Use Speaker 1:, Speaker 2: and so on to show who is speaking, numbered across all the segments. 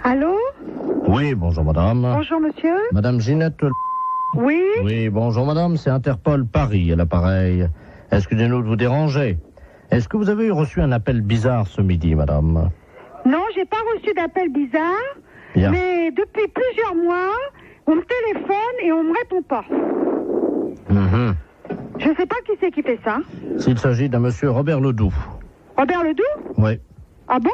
Speaker 1: Allô?
Speaker 2: Oui, bonjour madame.
Speaker 1: Bonjour monsieur.
Speaker 2: Madame Ginette.
Speaker 1: Oui?
Speaker 2: Oui, bonjour madame, c'est Interpol Paris à l'appareil. Excusez-nous de vous déranger. Est-ce que vous avez reçu un appel bizarre ce midi, madame?
Speaker 1: Non, j'ai pas reçu d'appel bizarre.
Speaker 2: Bien.
Speaker 1: Mais depuis plusieurs mois, on me téléphone et on me répond pas.
Speaker 2: Mhm.
Speaker 1: Je sais pas qui c'est qui fait ça.
Speaker 2: S'il s'agit d'un monsieur Robert Ledoux.
Speaker 1: Robert Ledoux?
Speaker 2: Oui.
Speaker 1: Ah bon?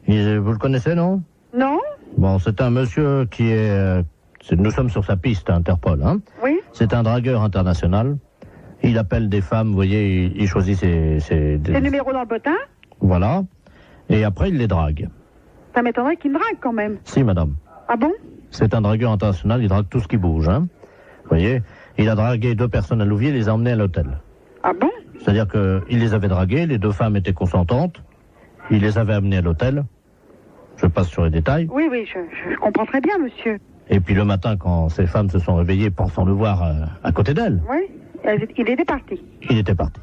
Speaker 2: Vous le connaissez, non?
Speaker 1: Non?
Speaker 2: Bon, c'est un monsieur qui est... nous sommes sur sa piste à Interpol, hein?
Speaker 1: Oui?
Speaker 2: C'est un dragueur international. Il appelle des femmes, vous voyez, il choisit ses
Speaker 1: C'est le numéro dans le bottin?
Speaker 2: Voilà. Et après, il les drague.
Speaker 1: Ça m'étonnerait qu'il me drague quand même.
Speaker 2: Si, madame.
Speaker 1: Ah bon?
Speaker 2: C'est un dragueur international, il drague tout ce qui bouge, hein. Vous voyez, il a dragué 2 personnes à Louviers, il les a emmenées à l'hôtel.
Speaker 1: Ah bon?
Speaker 2: C'est-à-dire qu'il les avait draguées, les 2 femmes étaient consentantes, il les avait amenées à l'hôtel. Je passe sur les détails.
Speaker 1: Oui, je comprends très bien, monsieur.
Speaker 2: Et puis le matin, quand ces femmes se sont réveillées pensant le voir à côté d'elle,
Speaker 1: Oui? Il était parti.
Speaker 2: il était parti.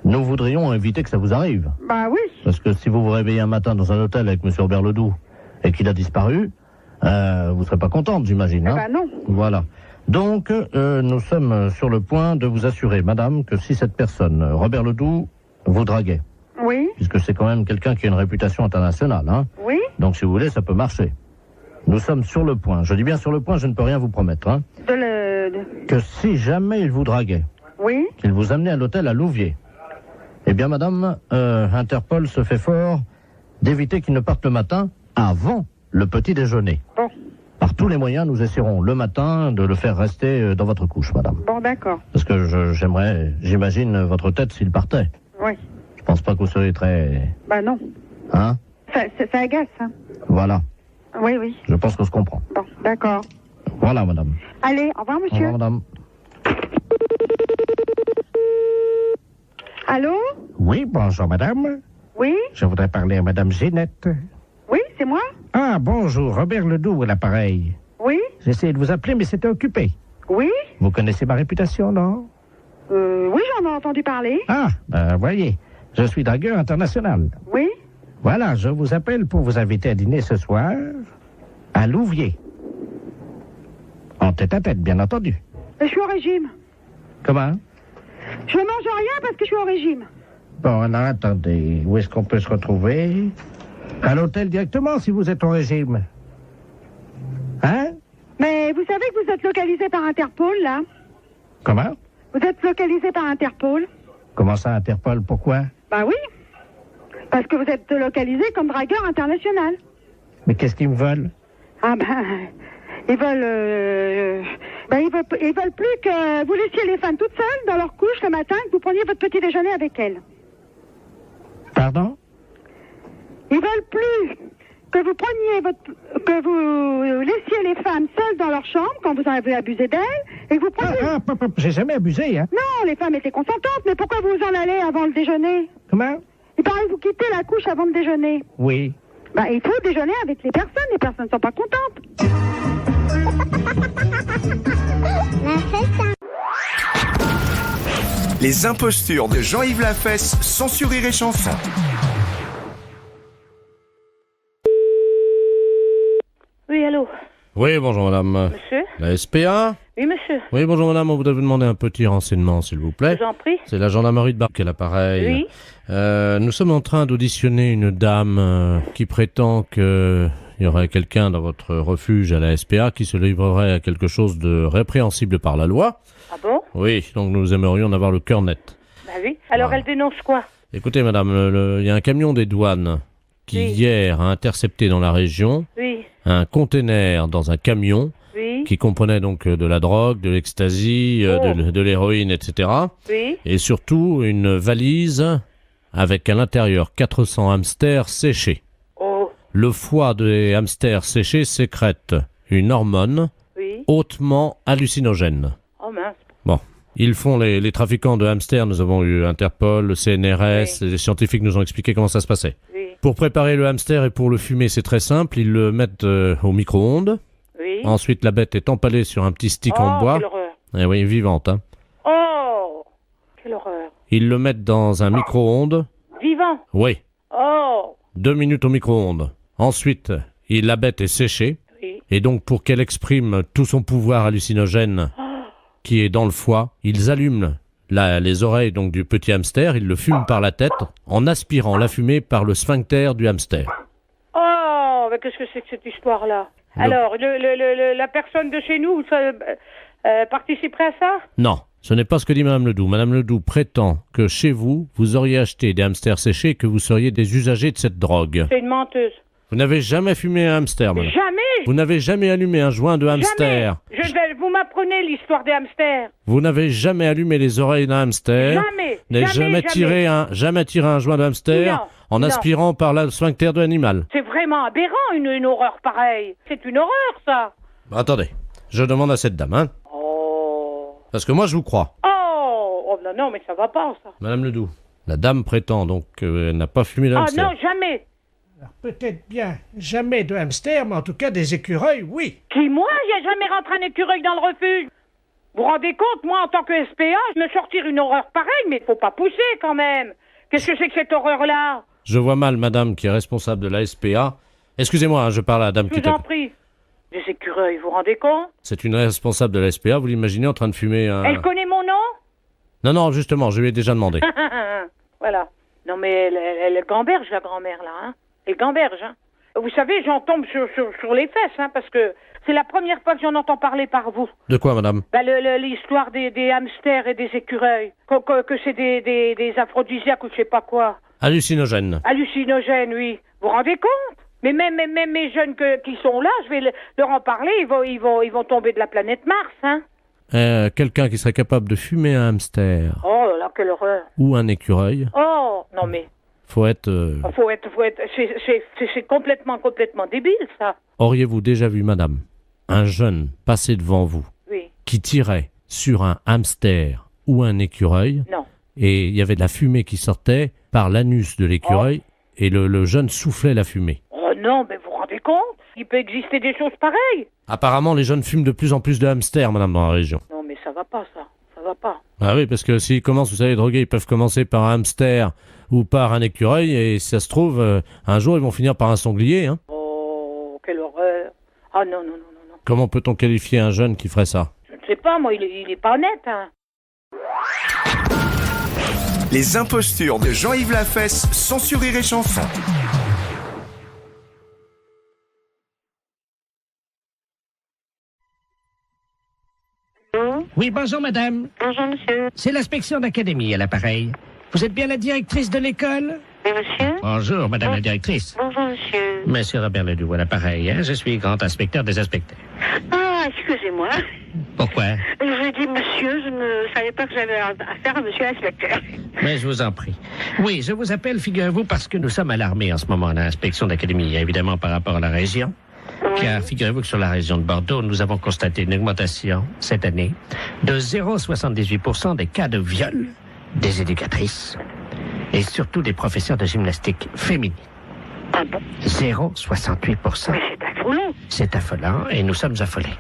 Speaker 2: Nous voudrions éviter que ça vous arrive.
Speaker 1: Bah oui.
Speaker 2: Parce que si vous vous réveillez un matin dans un hôtel avec M. Robert Ledoux et qu'il a disparu, vous ne serez pas contente, j'imagine. Hein?
Speaker 1: Bah non.
Speaker 2: Voilà. Donc, nous sommes sur le point de vous assurer, madame, que si cette personne, Robert Ledoux, vous draguait,
Speaker 1: Oui?
Speaker 2: puisque c'est quand même quelqu'un qui a une réputation internationale, hein,
Speaker 1: Oui?
Speaker 2: donc si vous voulez, ça peut marcher. Nous sommes sur le point, je dis bien sur le point, je ne peux rien vous promettre, hein, que si jamais il vous draguait,
Speaker 1: Oui?
Speaker 2: qu'il vous amenait à l'hôtel à Louviers, eh bien, madame, Interpol se fait fort d'éviter qu'il ne parte le matin avant le petit déjeuner.
Speaker 1: Bon.
Speaker 2: Par tous les moyens, nous essaierons le matin de le faire rester dans votre couche, madame.
Speaker 1: Bon, d'accord.
Speaker 2: Parce que j'imagine votre tête s'il partait.
Speaker 1: Oui.
Speaker 2: Je pense pas que vous seriez très...
Speaker 1: Bah non.
Speaker 2: Hein?
Speaker 1: Ça agace, hein.
Speaker 2: Voilà.
Speaker 1: Oui, oui.
Speaker 2: Je pense qu'on se comprend.
Speaker 1: Bon, d'accord.
Speaker 2: Voilà, madame.
Speaker 1: Allez, au revoir,
Speaker 2: Au
Speaker 1: monsieur.
Speaker 2: revoir, madame.
Speaker 1: Allô?
Speaker 3: Oui, bonjour madame.
Speaker 1: Oui?
Speaker 3: Je voudrais parler à madame Ginette.
Speaker 1: Oui, c'est moi?
Speaker 3: Ah, bonjour, Robert Ledoux à l'appareil.
Speaker 1: Oui?
Speaker 3: J'essayais de vous appeler, mais c'était occupé.
Speaker 1: Oui?
Speaker 3: Vous connaissez ma réputation, non?
Speaker 1: Oui, j'en ai entendu parler.
Speaker 3: Ah, ben voyez, je suis dragueur international.
Speaker 1: Oui?
Speaker 3: Voilà, je vous appelle pour vous inviter à dîner ce soir à Louviers. En tête-à-tête, bien entendu.
Speaker 1: Je suis au régime.
Speaker 3: Comment?
Speaker 1: Je mange rien parce que je suis au régime.
Speaker 3: Bon, alors attendez, où est-ce qu'on peut se retrouver? À l'hôtel directement, si vous êtes au régime. Hein?
Speaker 1: Mais vous savez que vous êtes localisé par Interpol, là?
Speaker 3: Comment?
Speaker 1: Vous êtes localisé par Interpol?
Speaker 3: Comment ça, Interpol? Pourquoi?
Speaker 1: Bah oui. Parce que vous êtes localisé comme dragueur international.
Speaker 3: Mais qu'est-ce qu'ils me veulent?
Speaker 1: Ah ben, ils veulent... ils veulent plus que vous laissiez les femmes toutes seules dans leur couche le matin et que vous preniez votre petit déjeuner avec elles.
Speaker 3: Pardon?
Speaker 1: Ils veulent plus que vous que vous laissiez les femmes seules dans leur chambre quand vous avez abusé d'elles et que vous preniez...
Speaker 3: J'ai jamais abusé, hein?
Speaker 1: Non, les femmes étaient consentantes, mais pourquoi vous en allez avant le déjeuner?
Speaker 3: Comment?
Speaker 1: Il paraît que vous quittez la couche avant le déjeuner.
Speaker 3: Oui.
Speaker 1: Ben, il faut déjeuner avec les personnes ne sont pas contentes.
Speaker 4: Les impostures de Jean-Yves Lafesse, sans Rire et Chanson.
Speaker 5: Oui, allô?
Speaker 2: Oui, bonjour madame.
Speaker 5: Monsieur?
Speaker 2: La SPA?
Speaker 5: Oui, monsieur.
Speaker 2: Oui, bonjour madame, on voudrait vous demander un petit renseignement, s'il vous plaît.
Speaker 5: Je vous en prie.
Speaker 2: C'est la gendarmerie de Barque à l'appareil.
Speaker 5: Oui.
Speaker 2: Nous sommes en train d'auditionner une dame qui prétend qu'il y aurait quelqu'un dans votre refuge à la SPA qui se livrerait à quelque chose de répréhensible par la loi.
Speaker 5: Ah bon?
Speaker 2: Oui, donc nous aimerions en avoir le cœur net.
Speaker 5: Bah oui. Alors
Speaker 2: Voilà.
Speaker 5: elle dénonce quoi?
Speaker 2: Écoutez madame, il y a un camion des douanes qui
Speaker 5: Oui.
Speaker 2: hier a intercepté dans la région
Speaker 5: Oui.
Speaker 2: un conteneur dans un camion
Speaker 5: Oui.
Speaker 2: qui comprenait donc de la drogue, de l'ecstasy,
Speaker 5: Oh.
Speaker 2: de l'héroïne, etc.
Speaker 5: Oui.
Speaker 2: Et surtout une valise avec à l'intérieur 400 hamsters séchés.
Speaker 5: Oh.
Speaker 2: Le foie des hamsters séchés sécrète une hormone
Speaker 5: Oui.
Speaker 2: hautement hallucinogène.
Speaker 5: Oh mince.
Speaker 2: Bon, ils font les trafiquants de hamsters, nous avons eu Interpol, le CNRS, les scientifiques nous ont expliqué comment ça se passait.
Speaker 5: Oui.
Speaker 2: Pour préparer le hamster et pour le fumer, c'est très simple, ils le mettent au micro-ondes.
Speaker 5: Oui.
Speaker 2: Ensuite, la bête est empalée sur un petit stick en bois.
Speaker 5: Quelle horreur.
Speaker 2: Eh oui, vivante, hein.
Speaker 5: Oh. Quelle horreur.
Speaker 2: Ils le mettent dans un micro-ondes.
Speaker 5: Vivant.
Speaker 2: Oui,
Speaker 5: Oh.
Speaker 2: 2 minutes au micro-ondes. Ensuite, la bête est séchée,
Speaker 5: Oui.
Speaker 2: et donc pour qu'elle exprime tout son pouvoir hallucinogène qui est dans le foie, ils allument les oreilles donc du petit hamster, ils le fument par la tête en aspirant la fumée par le sphincter du hamster.
Speaker 5: Oh, mais qu'est-ce que c'est que cette histoire-là?
Speaker 2: Le-
Speaker 5: Alors, la personne de chez nous participerait à ça?
Speaker 2: Non, ce n'est pas ce que dit Madame Ledoux. Madame Ledoux prétend que chez vous, vous auriez acheté des hamsters séchés et que vous seriez des usagers de cette drogue.
Speaker 5: C'est une menteuse.
Speaker 2: Vous n'avez jamais fumé un hamster, madame.
Speaker 5: Jamais!
Speaker 2: Vous n'avez jamais allumé un joint de hamster.
Speaker 5: Vous m'apprenez l'histoire des hamsters.
Speaker 2: Vous n'avez jamais allumé les oreilles d'un hamster.
Speaker 5: Jamais!
Speaker 2: N'avez jamais tiré un joint de hamster
Speaker 5: Non,
Speaker 2: en
Speaker 5: non.
Speaker 2: aspirant par le sphincter de l'animal.
Speaker 5: C'est vraiment aberrant, une horreur pareille. C'est une horreur, ça.
Speaker 2: Attendez, je demande à cette dame, hein.
Speaker 5: Oh.
Speaker 2: Parce que moi, je vous crois.
Speaker 5: Oh, non, non, mais ça va pas, ça.
Speaker 2: Madame Ledoux, la dame prétend donc qu'elle n'a pas fumé le
Speaker 5: Ah
Speaker 2: hamster.
Speaker 5: non, jamais.
Speaker 3: Alors, peut-être bien jamais de hamster, mais en tout cas des écureuils, oui.
Speaker 5: Qui, moi, j'ai jamais rentré un écureuil dans le refuge. Vous vous rendez compte, moi, en tant que SPA, je me sortir une horreur pareille, mais faut pas pousser, quand même. Qu'est-ce que c'est que cette horreur-là?
Speaker 2: Je vois mal madame qui est responsable de la SPA. Excusez-moi, hein, je parle à la dame
Speaker 5: Je
Speaker 2: qui
Speaker 5: vous
Speaker 2: est...
Speaker 5: en prie. Des écureuils, vous vous rendez compte?
Speaker 2: C'est une responsable de la SPA, vous l'imaginez en train de fumer un...
Speaker 5: Elle connaît mon nom?
Speaker 2: Non, non, justement, je lui ai déjà demandé.
Speaker 5: Voilà. Non, mais elle gamberge, la grand-mère, là, hein. Elle gamberge, hein. Vous savez, j'en tombe sur les fesses, hein, parce que c'est la première fois que j'en entends parler par vous.
Speaker 2: De quoi, madame?
Speaker 5: Bah, l'histoire des hamsters et des écureuils. Que c'est des aphrodisiaques ou je sais pas quoi.
Speaker 2: Hallucinogène.
Speaker 5: Hallucinogènes, oui. Vous vous rendez compte? Mais même mes jeunes qui sont là, je vais leur en parler, ils vont tomber de la planète Mars, hein.
Speaker 2: Quelqu'un qui serait capable de fumer un hamster
Speaker 5: Oh là là, quelle horreur.
Speaker 2: ou un écureuil,
Speaker 5: Oh, non mais,
Speaker 2: faut être...
Speaker 5: c'est complètement débile, ça.
Speaker 2: Auriez-vous déjà vu, madame, un jeune passer devant vous
Speaker 5: Oui,
Speaker 2: qui tirait sur un hamster ou un écureuil
Speaker 5: non.
Speaker 2: et il y avait de la fumée qui sortait par l'anus de l'écureuil et le jeune soufflait la fumée?
Speaker 5: Oh non, mais vous vous rendez compte? Il peut exister des choses pareilles.
Speaker 2: Apparemment, les jeunes fument de plus en plus de hamsters, madame, dans la région.
Speaker 5: Non, mais ça va pas, ça. Ça va pas.
Speaker 2: Ah oui, parce que s'ils commencent, vous savez, droguer, ils peuvent commencer par un hamster ou par un écureuil, et si ça se trouve, un jour, ils vont finir par un sanglier. Hein.
Speaker 5: Oh, quelle horreur. Ah non, non, non, non, non.
Speaker 2: Comment peut-on qualifier un jeune qui ferait ça?
Speaker 5: Je ne sais pas, moi, il est pas net, hein.
Speaker 4: Les impostures de Jean-Yves Lafesse, sans Rire et Chanson.
Speaker 3: Oui, bonjour madame.
Speaker 1: Bonjour, monsieur.
Speaker 3: C'est l'inspection d'académie à l'appareil. Vous êtes bien la directrice de l'école?
Speaker 1: Oui, monsieur.
Speaker 3: Bonjour madame la directrice.
Speaker 1: Bonjour, monsieur.
Speaker 3: Monsieur Robert Ledoux à l'appareil, hein? Je suis grand inspecteur des inspecteurs.
Speaker 1: Ah, excusez-moi.
Speaker 3: Pourquoi?
Speaker 1: Je vous ai dit monsieur, je ne savais pas que j'avais affaire à monsieur l'inspecteur.
Speaker 3: Mais je vous en prie. Oui, je vous appelle, figurez-vous, parce que nous sommes alarmés en ce moment à l'inspection d'académie, évidemment par rapport à la région. Car figurez-vous que sur la région de Bordeaux, nous avons constaté une augmentation cette année de 0,78% des cas de viol des éducatrices et surtout des professeurs de gymnastique féminines.
Speaker 1: Ah bon?
Speaker 3: 0,68%.
Speaker 1: Mais c'est affolant.
Speaker 3: C'est affolant et nous sommes affolés.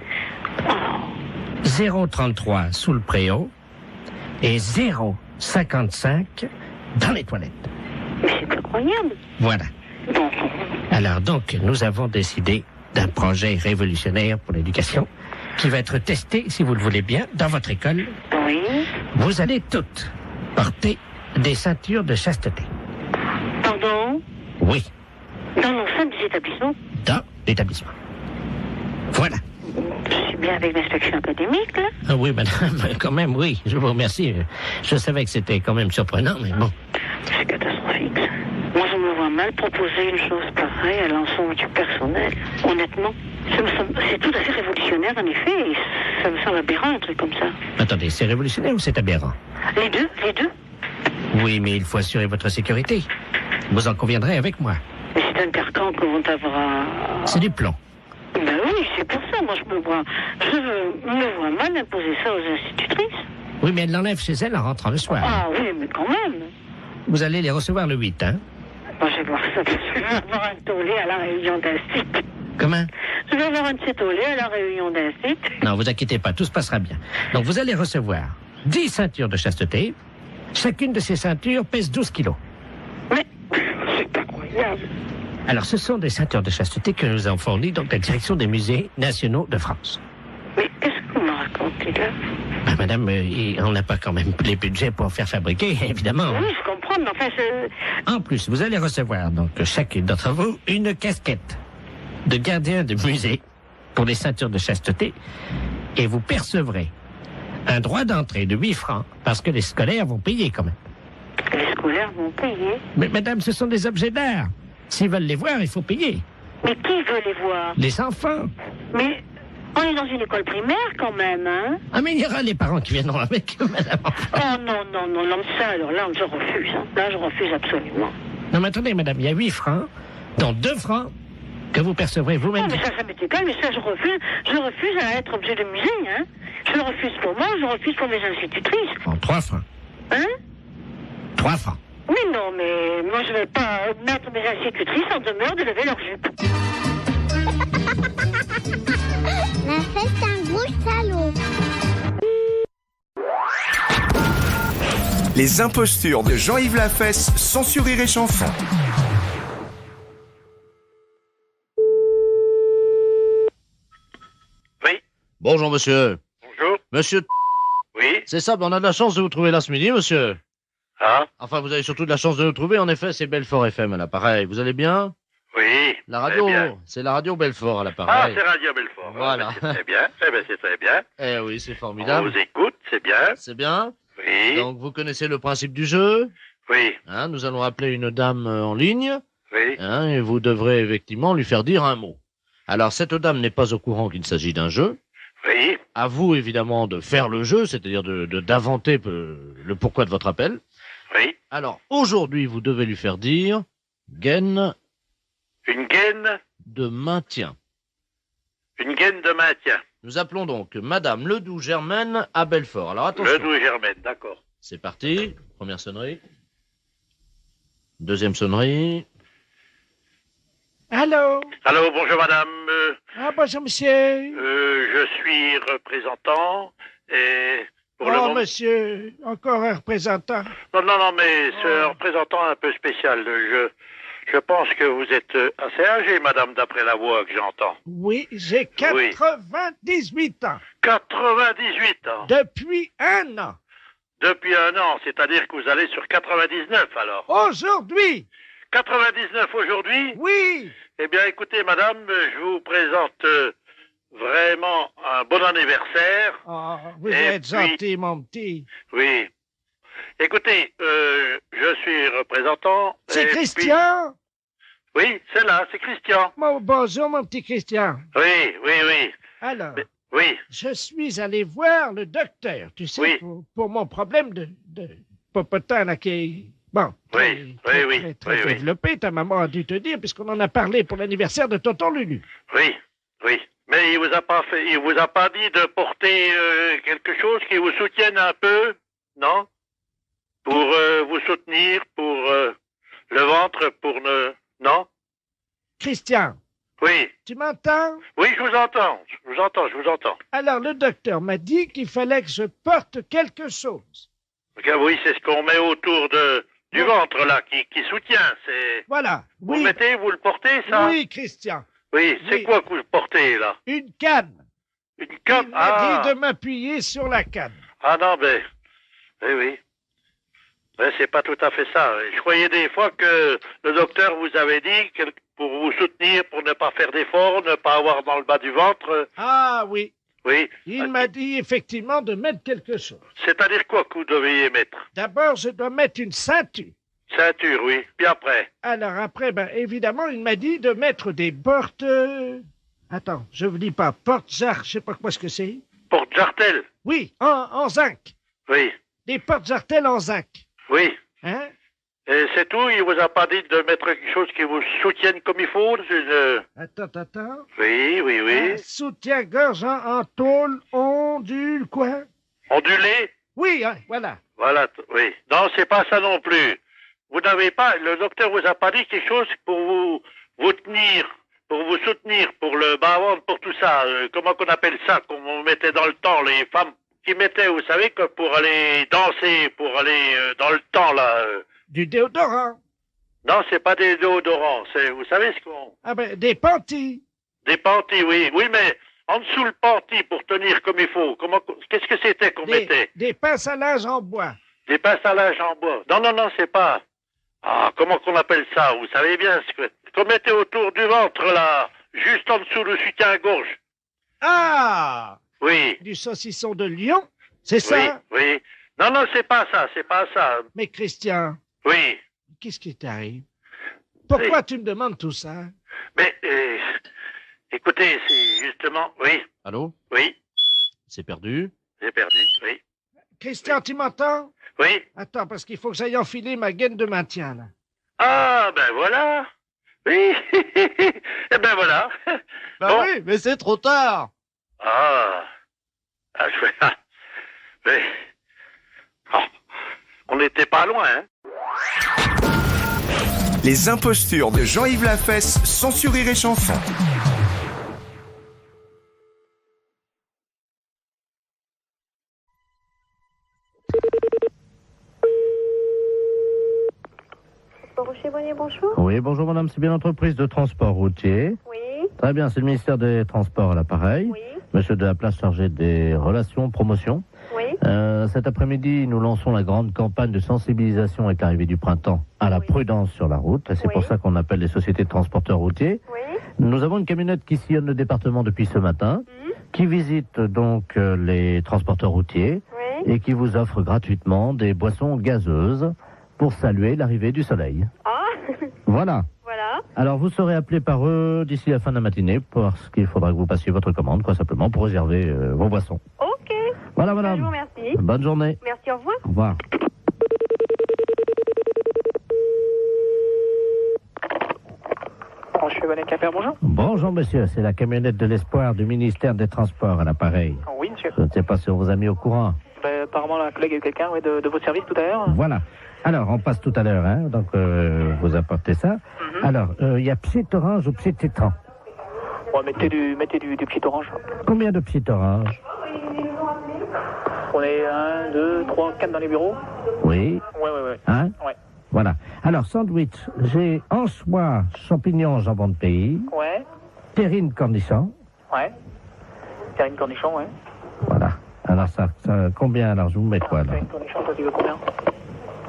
Speaker 3: 0,33 sous le préau et 0,55 dans les toilettes.
Speaker 1: Mais c'est incroyable.
Speaker 3: Voilà.
Speaker 1: Bon.
Speaker 3: Alors donc, nous avons décidé d'un projet révolutionnaire pour l'éducation qui va être testé, si vous le voulez bien, dans votre école.
Speaker 1: Oui.
Speaker 3: Vous allez toutes porter des ceintures de chasteté.
Speaker 1: Pardon?
Speaker 3: Oui,
Speaker 1: Dans l'enceinte des établissements?
Speaker 3: dans l'établissement. Voilà.
Speaker 1: Je suis bien avec l'inspection académique, là.
Speaker 3: Ah oui, madame, quand même, oui. Je vous remercie. Je savais que c'était quand même surprenant, mais bon.
Speaker 1: C'est catastrophique, ça. Moi, je me vois mal proposer une chose pareille à l'ensemble du personnel. Honnêtement, c'est tout à fait révolutionnaire, en effet, et ça me semble aberrant, un truc comme ça.
Speaker 3: Attendez, c'est révolutionnaire ou c'est aberrant?
Speaker 1: Les deux?
Speaker 3: Oui, mais il faut assurer votre sécurité. Vous en conviendrez avec moi.
Speaker 1: Mais c'est un carcan que vont avoir...
Speaker 3: C'est du plomb.
Speaker 1: Ben oui, c'est pour ça, moi, je me vois mal imposer ça aux institutrices.
Speaker 3: Oui, mais elle l'enlève chez elle en rentrant le soir.
Speaker 1: Ah oui, mais quand même.
Speaker 3: Vous allez les recevoir le 8, hein?
Speaker 1: Moi, je vais voir ça, je vais avoir un tollé à la réunion d'un site.
Speaker 3: Comment?
Speaker 1: Je vais avoir un petit tollé à la réunion d'un site.
Speaker 3: Non, vous inquiétez pas, tout se passera bien. Donc, vous allez recevoir 10 ceintures de chasteté. Chacune de ces ceintures pèse 12 kilos.
Speaker 1: Mais c'est incroyable.
Speaker 3: Alors, ce sont des ceintures de chasteté que nous avons fournies, donc la direction des musées nationaux de France.
Speaker 1: Mais qu'est-ce que vous me racontez là?
Speaker 3: Ben, madame, on n'a pas quand même les budgets pour faire fabriquer, évidemment.
Speaker 1: Oui, je comprends, mais enfin,
Speaker 3: En plus, vous allez recevoir, donc, chacune d'entre vous, une casquette de gardien de musée pour les ceintures de chasteté, et vous percevrez un droit d'entrée de 8 francs, parce que les scolaires vont payer quand même.
Speaker 1: les scolaires vont payer.
Speaker 3: Mais madame, ce sont des objets d'art. S'ils veulent les voir, il faut payer.
Speaker 1: Mais qui veut les voir?
Speaker 3: Les enfants.
Speaker 1: Mais on est dans une école primaire quand même, hein?
Speaker 3: Ah, mais il y aura les parents qui viendront avec, madame.
Speaker 1: Oh non, ça, alors là, je refuse. Hein. Là, je refuse absolument.
Speaker 3: Non, mais attendez, madame, il y a 8 francs, dont 2 francs que vous percevrez vous-même.
Speaker 1: Oh, mais ça m'est égal, mais ça, je refuse. Je refuse à être objet de musée, hein? Je le refuse pour moi, je refuse pour mes institutrices.
Speaker 3: En 3 francs.
Speaker 1: Hein?
Speaker 3: 3 francs.
Speaker 1: Mais non, mais moi, je ne vais pas mettre mes institutrices en demeure de lever leur jupe.
Speaker 6: La fête un gros salaud.
Speaker 4: Les impostures de Jean-Yves Lafesse, sans sur Rire et Chanson.
Speaker 7: Oui,
Speaker 8: Bonjour, monsieur.
Speaker 7: bonjour.
Speaker 8: Monsieur,
Speaker 7: Oui,
Speaker 8: c'est ça, on a de la chance de vous trouver là ce midi, monsieur.
Speaker 7: ah,
Speaker 8: Enfin, vous avez surtout de la chance de nous trouver. En effet, c'est Belfort FM à l'appareil. Vous allez bien?
Speaker 7: oui.
Speaker 8: La
Speaker 7: très
Speaker 8: radio,
Speaker 7: bien.
Speaker 8: c'est la radio Belfort à
Speaker 7: Ah,
Speaker 8: l'appareil.
Speaker 7: c'est Radio Belfort.
Speaker 8: Voilà.
Speaker 7: Ah, ben, c'est très bien. Eh ben, c'est très bien.
Speaker 8: Eh oui, c'est
Speaker 7: On
Speaker 8: formidable.
Speaker 7: vous écoute, c'est bien.
Speaker 8: C'est bien.
Speaker 7: Oui,
Speaker 8: Donc, vous connaissez le principe du jeu.
Speaker 7: oui,
Speaker 8: Hein, nous allons appeler une dame en ligne.
Speaker 7: oui.
Speaker 8: Hein, et vous devrez effectivement lui faire dire un mot. Alors, cette dame n'est pas au courant qu'il s'agit d'un jeu.
Speaker 7: Oui,
Speaker 8: À vous, évidemment, de faire le jeu, c'est-à-dire d'inventer le pourquoi de votre appel.
Speaker 7: oui.
Speaker 8: Alors, aujourd'hui, vous devez lui faire dire gaine
Speaker 7: Une gaine
Speaker 8: de maintien.
Speaker 7: de maintien.
Speaker 8: Nous appelons donc Madame Ledoux-Germaine à Belfort. Alors, attention.
Speaker 7: Ledoux Germaine, d'accord.
Speaker 8: C'est parti. Première sonnerie. Deuxième sonnerie.
Speaker 3: Allô?
Speaker 7: Allô, bonjour madame.
Speaker 3: Ah, bonjour, monsieur.
Speaker 7: Je suis représentant et pour le moment...
Speaker 3: monsieur, encore un représentant.
Speaker 7: Non, mais c'est un représentant un peu spécial. Je pense que vous êtes assez âgée, madame, d'après la voix que j'entends.
Speaker 3: Oui, j'ai 98 ans.
Speaker 7: 98 ans.
Speaker 3: Depuis 1 an.
Speaker 7: Depuis 1 an, c'est-à-dire que vous allez sur 99 alors.
Speaker 3: Aujourd'hui.
Speaker 7: 99 aujourd'hui?
Speaker 3: Oui.
Speaker 7: Eh bien, écoutez, madame, je vous présente vraiment un bon anniversaire.
Speaker 3: Oh, vous
Speaker 7: Et
Speaker 3: êtes
Speaker 7: puis-
Speaker 3: gentil, mon petit.
Speaker 7: Oui. Écoutez, je suis représentant.
Speaker 3: C'est
Speaker 7: et puis-
Speaker 3: Christian?
Speaker 7: Oui, c'est là, c'est Christian.
Speaker 3: Bonjour, mon petit Christian.
Speaker 7: Oui.
Speaker 3: Alors,
Speaker 7: Mais- Oui,
Speaker 3: je suis allé voir le docteur, tu sais,
Speaker 7: Oui.
Speaker 3: pour mon problème de popotin, là, qui est, bon,
Speaker 7: Oui,
Speaker 3: très,
Speaker 7: oui,
Speaker 3: très, très
Speaker 7: oui.
Speaker 3: développé, ta maman a dû te dire, puisqu'on en a parlé pour l'anniversaire de tonton Lulu.
Speaker 7: oui. Mais il vous a pas dit de porter quelque chose qui vous soutienne un peu, non? Pour vous soutenir, pour le ventre, pour ne... Non?
Speaker 3: Christian,
Speaker 7: Oui,
Speaker 3: tu m'entends?
Speaker 7: oui, je vous entends.
Speaker 3: Alors, le docteur m'a dit qu'il fallait que je porte quelque chose.
Speaker 7: Oui, c'est ce qu'on met autour du ventre, là, qui soutient. C'est...
Speaker 3: Voilà.
Speaker 7: Vous
Speaker 3: Oui,
Speaker 7: le mettez, vous le portez, ça?
Speaker 3: oui, Christian.
Speaker 7: Oui, c'est
Speaker 3: Oui.
Speaker 7: quoi que vous portez, là?
Speaker 3: Une canne.
Speaker 7: Une
Speaker 3: Il
Speaker 7: canne?
Speaker 3: m'a dit de m'appuyer sur la canne.
Speaker 7: Ah non, mais... Oui. Mais c'est pas tout à fait ça. Je croyais des fois que le docteur vous avait dit que pour vous soutenir, pour ne pas faire d'efforts, ne pas avoir dans le bas du ventre...
Speaker 3: Ah oui.
Speaker 7: Oui.
Speaker 3: Il m'a dit effectivement de mettre quelque chose.
Speaker 7: C'est-à-dire quoi que vous deviez mettre?
Speaker 3: D'abord, je dois mettre une ceinture.
Speaker 7: Ceinture, oui. Puis après?
Speaker 3: Alors après, ben, évidemment, il m'a dit de mettre des portes... Attends, je vous dis pas, porte-jarre, je sais pas quoi ce que c'est.
Speaker 7: Porte-jartel?
Speaker 3: Oui, en zinc.
Speaker 7: Oui.
Speaker 3: Des porte-jartelles en zinc.
Speaker 7: Oui.
Speaker 3: Hein?
Speaker 7: Et c'est tout? Il vous a pas dit de mettre quelque chose qui vous soutienne comme il faut?
Speaker 3: Attends.
Speaker 7: Oui.
Speaker 3: Un soutien-gorge en tôle ondule, quoi?
Speaker 7: Ondulé?
Speaker 3: Oui, hein, voilà.
Speaker 7: Voilà, oui. Non, c'est pas ça non plus. Vous n'avez pas, le docteur vous a pas dit quelque chose pour vous tenir, pour vous soutenir, pour le bas-ventre, pour tout ça. Comment qu'on appelle ça, qu'on mettait dans le temps, les femmes qui mettaient, vous savez, que pour aller danser, pour aller dans le temps, là.
Speaker 3: Du déodorant.
Speaker 7: Non, c'est pas des déodorants, c'est, vous savez ce qu'on...
Speaker 9: Ah ben, des panties.
Speaker 7: Des panties, oui. Oui, mais en dessous le panty pour tenir comme il faut. Qu'est-ce que c'était qu'on mettait?
Speaker 9: Des pinces à linge en bois.
Speaker 7: Des pinces à linge en bois. Non, c'est pas... Ah, comment qu'on appelle ça? Vous savez bien ce qu'on mettait autour du ventre, là, juste en dessous le soutien-gorge.
Speaker 9: Ah!
Speaker 7: Oui.
Speaker 9: Du saucisson de lion, c'est ça?
Speaker 7: Oui. Non, c'est pas ça.
Speaker 9: Mais Christian...
Speaker 7: Oui.
Speaker 9: Qu'est-ce qui t'arrive? Pourquoi tu me demandes tout ça?
Speaker 7: Mais, écoutez, c'est justement... Oui.
Speaker 8: Allô?
Speaker 7: Oui.
Speaker 8: C'est perdu?
Speaker 7: J'ai perdu, oui.
Speaker 9: Christian, tu m'entends?
Speaker 7: Oui.
Speaker 9: Attends, parce qu'il faut que j'aille enfiler ma gaine de maintien, là.
Speaker 7: Ah, ben voilà. Oui. Eh ben voilà.
Speaker 8: Bah bon. Oui, mais c'est trop tard.
Speaker 7: Mais... Oh, on n'était pas loin, hein.
Speaker 4: Les impostures de Jean-Yves Lafesse, sans sur Rire et Chanson.
Speaker 10: Bonjour.
Speaker 8: Oui, bonjour madame, c'est bien l'entreprise de transport routier.
Speaker 10: Oui.
Speaker 8: Très bien, c'est le ministère des Transports à l'appareil.
Speaker 10: Oui.
Speaker 8: Monsieur de la Place chargé des relations, promotion.
Speaker 10: Oui.
Speaker 8: Cet après-midi, nous lançons la grande campagne de sensibilisation avec l'arrivée du printemps à la prudence sur la route. Et c'est pour ça qu'on appelle les sociétés de transporteurs routiers.
Speaker 10: Oui.
Speaker 8: Nous avons une camionnette qui sillonne le département depuis ce matin, qui visite donc les transporteurs routiers et qui vous offre gratuitement des boissons gazeuses pour saluer l'arrivée du soleil.
Speaker 10: Ah.
Speaker 8: Voilà.
Speaker 10: Voilà.
Speaker 8: Alors, vous serez appelé par eux d'ici la fin de la matinée parce qu'il faudra que vous passiez votre commande, quoi, simplement, pour réserver vos boissons.
Speaker 10: Ok.
Speaker 8: Voilà, madame.
Speaker 10: Je vous remercie.
Speaker 8: Bonne journée.
Speaker 10: Merci, au revoir.
Speaker 8: Au revoir.
Speaker 11: Bonjour.
Speaker 8: Bonjour, monsieur. C'est la camionnette de l'espoir du ministère des Transports à l'appareil.
Speaker 11: Oui, monsieur.
Speaker 8: Je ne sais pas si on vous a mis au courant.
Speaker 11: Apparemment, la collègue a eu quelqu'un de votre service tout à l'heure.
Speaker 8: Voilà. Alors, on passe tout à l'heure, hein, donc vous apportez ça. Alors, il y a Psit Orange ou Psit Citron?
Speaker 11: Ouais, mettez du petit orange.
Speaker 8: Combien de Psit Orange?
Speaker 11: On est 1, 2, 3, 4 dans les bureaux.
Speaker 8: Oui.
Speaker 11: Ouais.
Speaker 8: Hein?
Speaker 11: Ouais.
Speaker 8: Voilà. Alors, sandwich, j'ai anchois, champignons, jambon de pays.
Speaker 11: Ouais.
Speaker 8: Terrine cornichon.
Speaker 11: Ouais. Terrine cornichon, ouais.
Speaker 8: Voilà. Alors, ça combien, alors, je vous mets quoi, là?
Speaker 11: Terrine cornichon, toi, tu veux combien?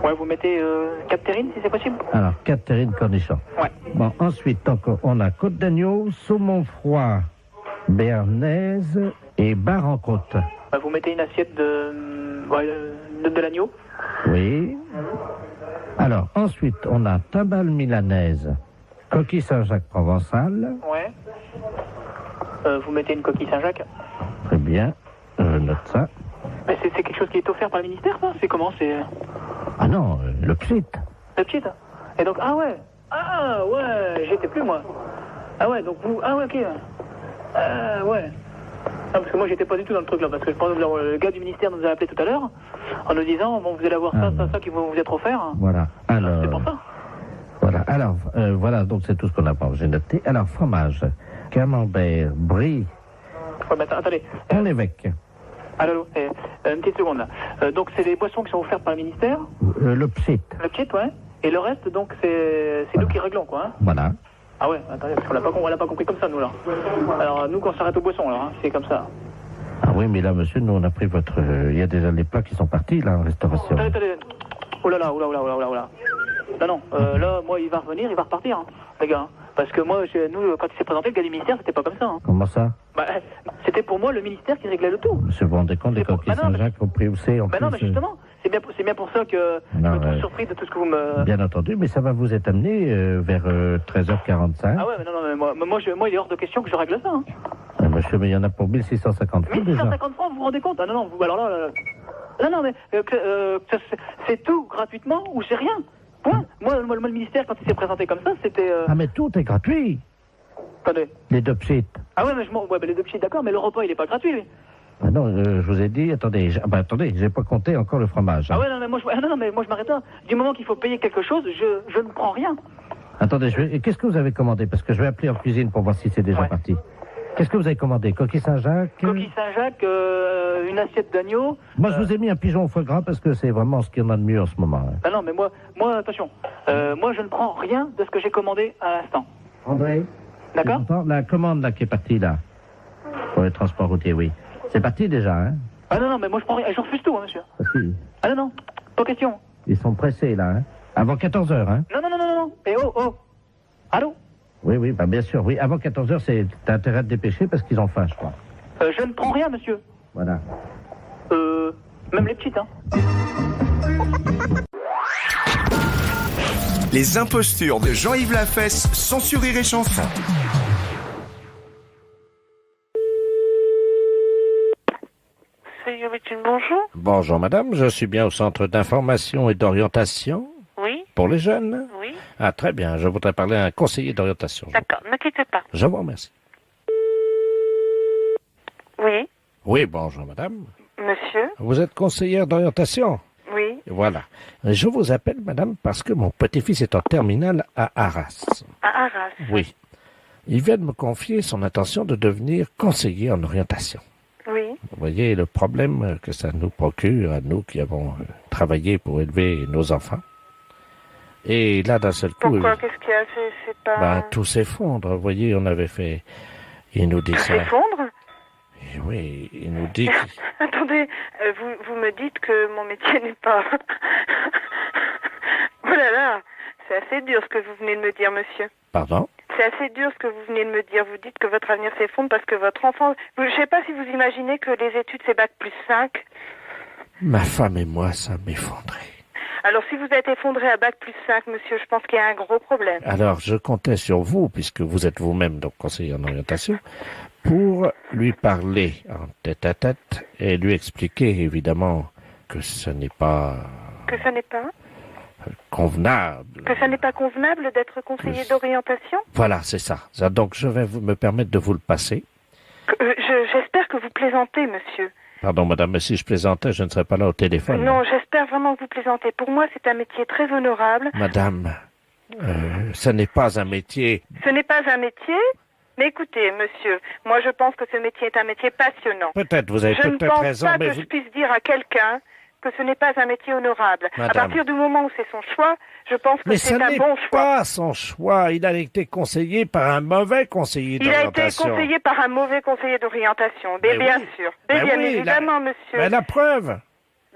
Speaker 11: Ouais, vous mettez 4 terrines, si c'est possible.
Speaker 8: Alors, 4 terrines cornichons.
Speaker 11: Ouais.
Speaker 8: Bon, ensuite, donc, on a côte d'agneau, saumon froid, béarnaise et bar en croûte.
Speaker 11: Ouais, vous mettez une assiette de l'agneau.
Speaker 8: Oui. Alors, ensuite, on a tabale milanaise, coquille Saint-Jacques provençal.
Speaker 11: Ouais. Vous mettez une coquille Saint-Jacques.
Speaker 8: Très bien, je note ça.
Speaker 11: Mais c'est quelque chose qui est offert par le ministère, ça? C'est comment? C'est...
Speaker 8: Ah non, le psit.
Speaker 11: Le psit. Et donc, ah ouais, j'étais plus, moi. Ah ouais, donc vous, ah ouais, ok. Ah ouais. Ah, parce que moi, j'étais pas du tout dans le truc, là, parce que je pense que le gars du ministère nous a appelé tout à l'heure, en nous disant, bon, vous allez avoir ça qui va vous être offert.
Speaker 8: Voilà, alors...
Speaker 11: C'est pour ça.
Speaker 8: Voilà, alors, voilà, donc c'est tout ce qu'on a, j'ai noté. Alors, fromage, camembert, brie...
Speaker 11: Ouais, mais attendez.
Speaker 8: On l'évêque.
Speaker 11: Allô, une petite seconde, là. Donc, c'est des boissons qui sont offertes par le ministère.
Speaker 8: Le psit.
Speaker 11: Le psit, ouais. Et le reste, donc, c'est nous qui réglons, quoi. Hein.
Speaker 8: Voilà.
Speaker 11: Ah ouais, attendez, parce qu'on l'a pas compris comme ça, nous, là. Alors, nous, quand on s'arrête aux boissons, alors, hein, c'est comme ça.
Speaker 8: Ah oui, mais là, monsieur, nous, on a pris votre... Il y a déjà les plats qui sont partis, là, en restauration.
Speaker 11: Attendez. Oh là là. Non, là, moi, il va revenir, il va repartir, hein, les gars. Parce que moi, nous, quand il s'est présenté, le gars du ministère, c'était pas comme ça. Hein.
Speaker 8: Comment ça?
Speaker 11: Bah, c'était pour moi le ministère qui réglait le tout.
Speaker 8: Monsieur, vous vous rendez compte des coquilles Saint-Jacques au prix où c'est en plus?
Speaker 11: Non, mais justement, c'est bien pour ça que je me trouve surpris de tout ce que vous me...
Speaker 8: Bien entendu, mais ça va vous être amené vers 13h45.
Speaker 11: Ah ouais, mais non, mais moi, il est hors de question que je règle ça. Hein.
Speaker 8: Ah, monsieur, mais il y en a pour 1650 francs déjà.
Speaker 11: 1650 francs, vous vous rendez compte? Ah non, vous, alors là... Non, mais c'est tout gratuitement ou c'est rien. Point. Moi, le ministère, quand il s'est présenté comme ça, c'était...
Speaker 8: Ah, mais tout est gratuit.
Speaker 11: Attendez.
Speaker 8: Les deux psits.
Speaker 11: Ah ouais, mais les deux psits, d'accord, mais le repas, il est pas gratuit, lui.
Speaker 8: Ah non, je vous ai dit, attendez, j'ai pas compté encore le fromage. Hein.
Speaker 11: Ah ouais, non, mais moi, je m'arrête là. Du moment qu'il faut payer quelque chose, je ne prends rien.
Speaker 8: Attendez, qu'est-ce que vous avez commandé? Parce que je vais appeler en cuisine pour voir si c'est déjà parti. Qu'est-ce que vous avez commandé? Coquille Saint-Jacques?
Speaker 11: Coquille Saint-Jacques, une assiette d'agneau.
Speaker 8: Moi, je vous ai mis un pigeon au foie gras parce que c'est vraiment ce qu'il y en a de mieux en ce moment. Hein.
Speaker 11: Ah non, mais moi, attention. Moi, je ne prends rien de ce que j'ai commandé à l'instant.
Speaker 8: André?
Speaker 11: D'accord.
Speaker 8: La commande là qui est partie là, pour le transport routier, oui. C'est parti déjà, hein?
Speaker 11: Ah non, mais moi, je prends rien. Je refuse tout, hein, monsieur. Ah non, pas question.
Speaker 8: Ils sont pressés là, hein? Avant 14h, hein?
Speaker 11: Non. Eh oh. Allô?
Speaker 8: Oui, bah bien sûr, oui. Avant 14h, t'as intérêt à te dépêcher parce qu'ils ont faim, je crois.
Speaker 11: Je ne prends rien, monsieur.
Speaker 8: Voilà.
Speaker 11: Même les petites, hein.
Speaker 4: Les impostures de Jean-Yves Lafesse sont sur Rire et Chanson.
Speaker 1: C'est Yomitine, bonjour.
Speaker 2: Bonjour madame, je suis bien au centre d'information et d'orientation
Speaker 1: Oui,
Speaker 2: pour les jeunes.
Speaker 1: oui.
Speaker 2: Ah très bien, je voudrais parler à un conseiller d'orientation.
Speaker 1: D'accord, ne quittez pas.
Speaker 2: Je vous remercie.
Speaker 1: Oui,
Speaker 2: Oui, bonjour madame.
Speaker 1: monsieur.
Speaker 2: Vous êtes conseillère d'orientation?
Speaker 1: Oui.
Speaker 2: Voilà. Je vous appelle madame parce que mon petit-fils est en terminale à Arras.
Speaker 1: À Arras.
Speaker 2: Oui. Il vient de me confier son intention de devenir conseiller en orientation.
Speaker 1: Oui.
Speaker 2: Vous voyez le problème que ça nous procure à nous qui avons travaillé pour élever nos enfants. Et là, d'un seul coup...
Speaker 1: Pourquoi? Qu'est-ce qu'il y a? C'est pas...
Speaker 2: tout s'effondre. Vous voyez, on avait fait... Il nous dit
Speaker 1: Tout
Speaker 2: ça.
Speaker 1: s'effondre?
Speaker 2: Et oui, il nous dit...
Speaker 1: Attendez, vous me dites que mon métier n'est pas... Oh là là, c'est assez dur ce que vous venez de me dire, monsieur.
Speaker 2: Pardon?
Speaker 1: C'est assez dur ce que vous venez de me dire. Vous dites que votre avenir s'effondre parce que votre enfant... Je ne sais pas si vous imaginez que les études, c'est bac plus 5.
Speaker 2: Ma femme et moi, ça m'effondrait.
Speaker 1: Alors, si vous êtes effondré à bac plus 5, monsieur, je pense qu'il y a un gros problème.
Speaker 2: Alors, je comptais sur vous, puisque vous êtes vous-même donc conseiller en orientation, pour lui parler en tête-à-tête et lui expliquer, évidemment, que ce n'est pas...
Speaker 1: Que ça n'est pas?
Speaker 2: Convenable.
Speaker 1: Que ça n'est pas convenable d'être conseiller d'orientation?
Speaker 2: Voilà, c'est ça. Donc, je vais me permettre de vous le passer.
Speaker 1: J'espère que vous plaisantez, monsieur.
Speaker 2: Pardon, madame, mais si je plaisantais, je ne serais pas là au téléphone.
Speaker 1: Non, j'espère vraiment que vous plaisantez. Pour moi, c'est un métier très honorable.
Speaker 2: Madame, ce n'est pas un métier...
Speaker 1: Ce n'est pas un métier? Mais écoutez, monsieur, moi je pense que ce métier est un métier passionnant.
Speaker 2: Peut-être, vous avez peut-être raison, mais...
Speaker 1: Je ne pense pas que je puisse dire à quelqu'un que ce n'est pas un métier honorable.
Speaker 2: Madame.
Speaker 1: À partir du moment où c'est son choix, je pense que c'est un bon choix.
Speaker 2: Mais ce n'est pas son choix. Il a été conseillé par un mauvais conseiller d'orientation.
Speaker 1: Il a été conseillé par un mauvais conseiller d'orientation. Mais bien sûr. Mais bien évidemment, monsieur.
Speaker 2: Mais la preuve.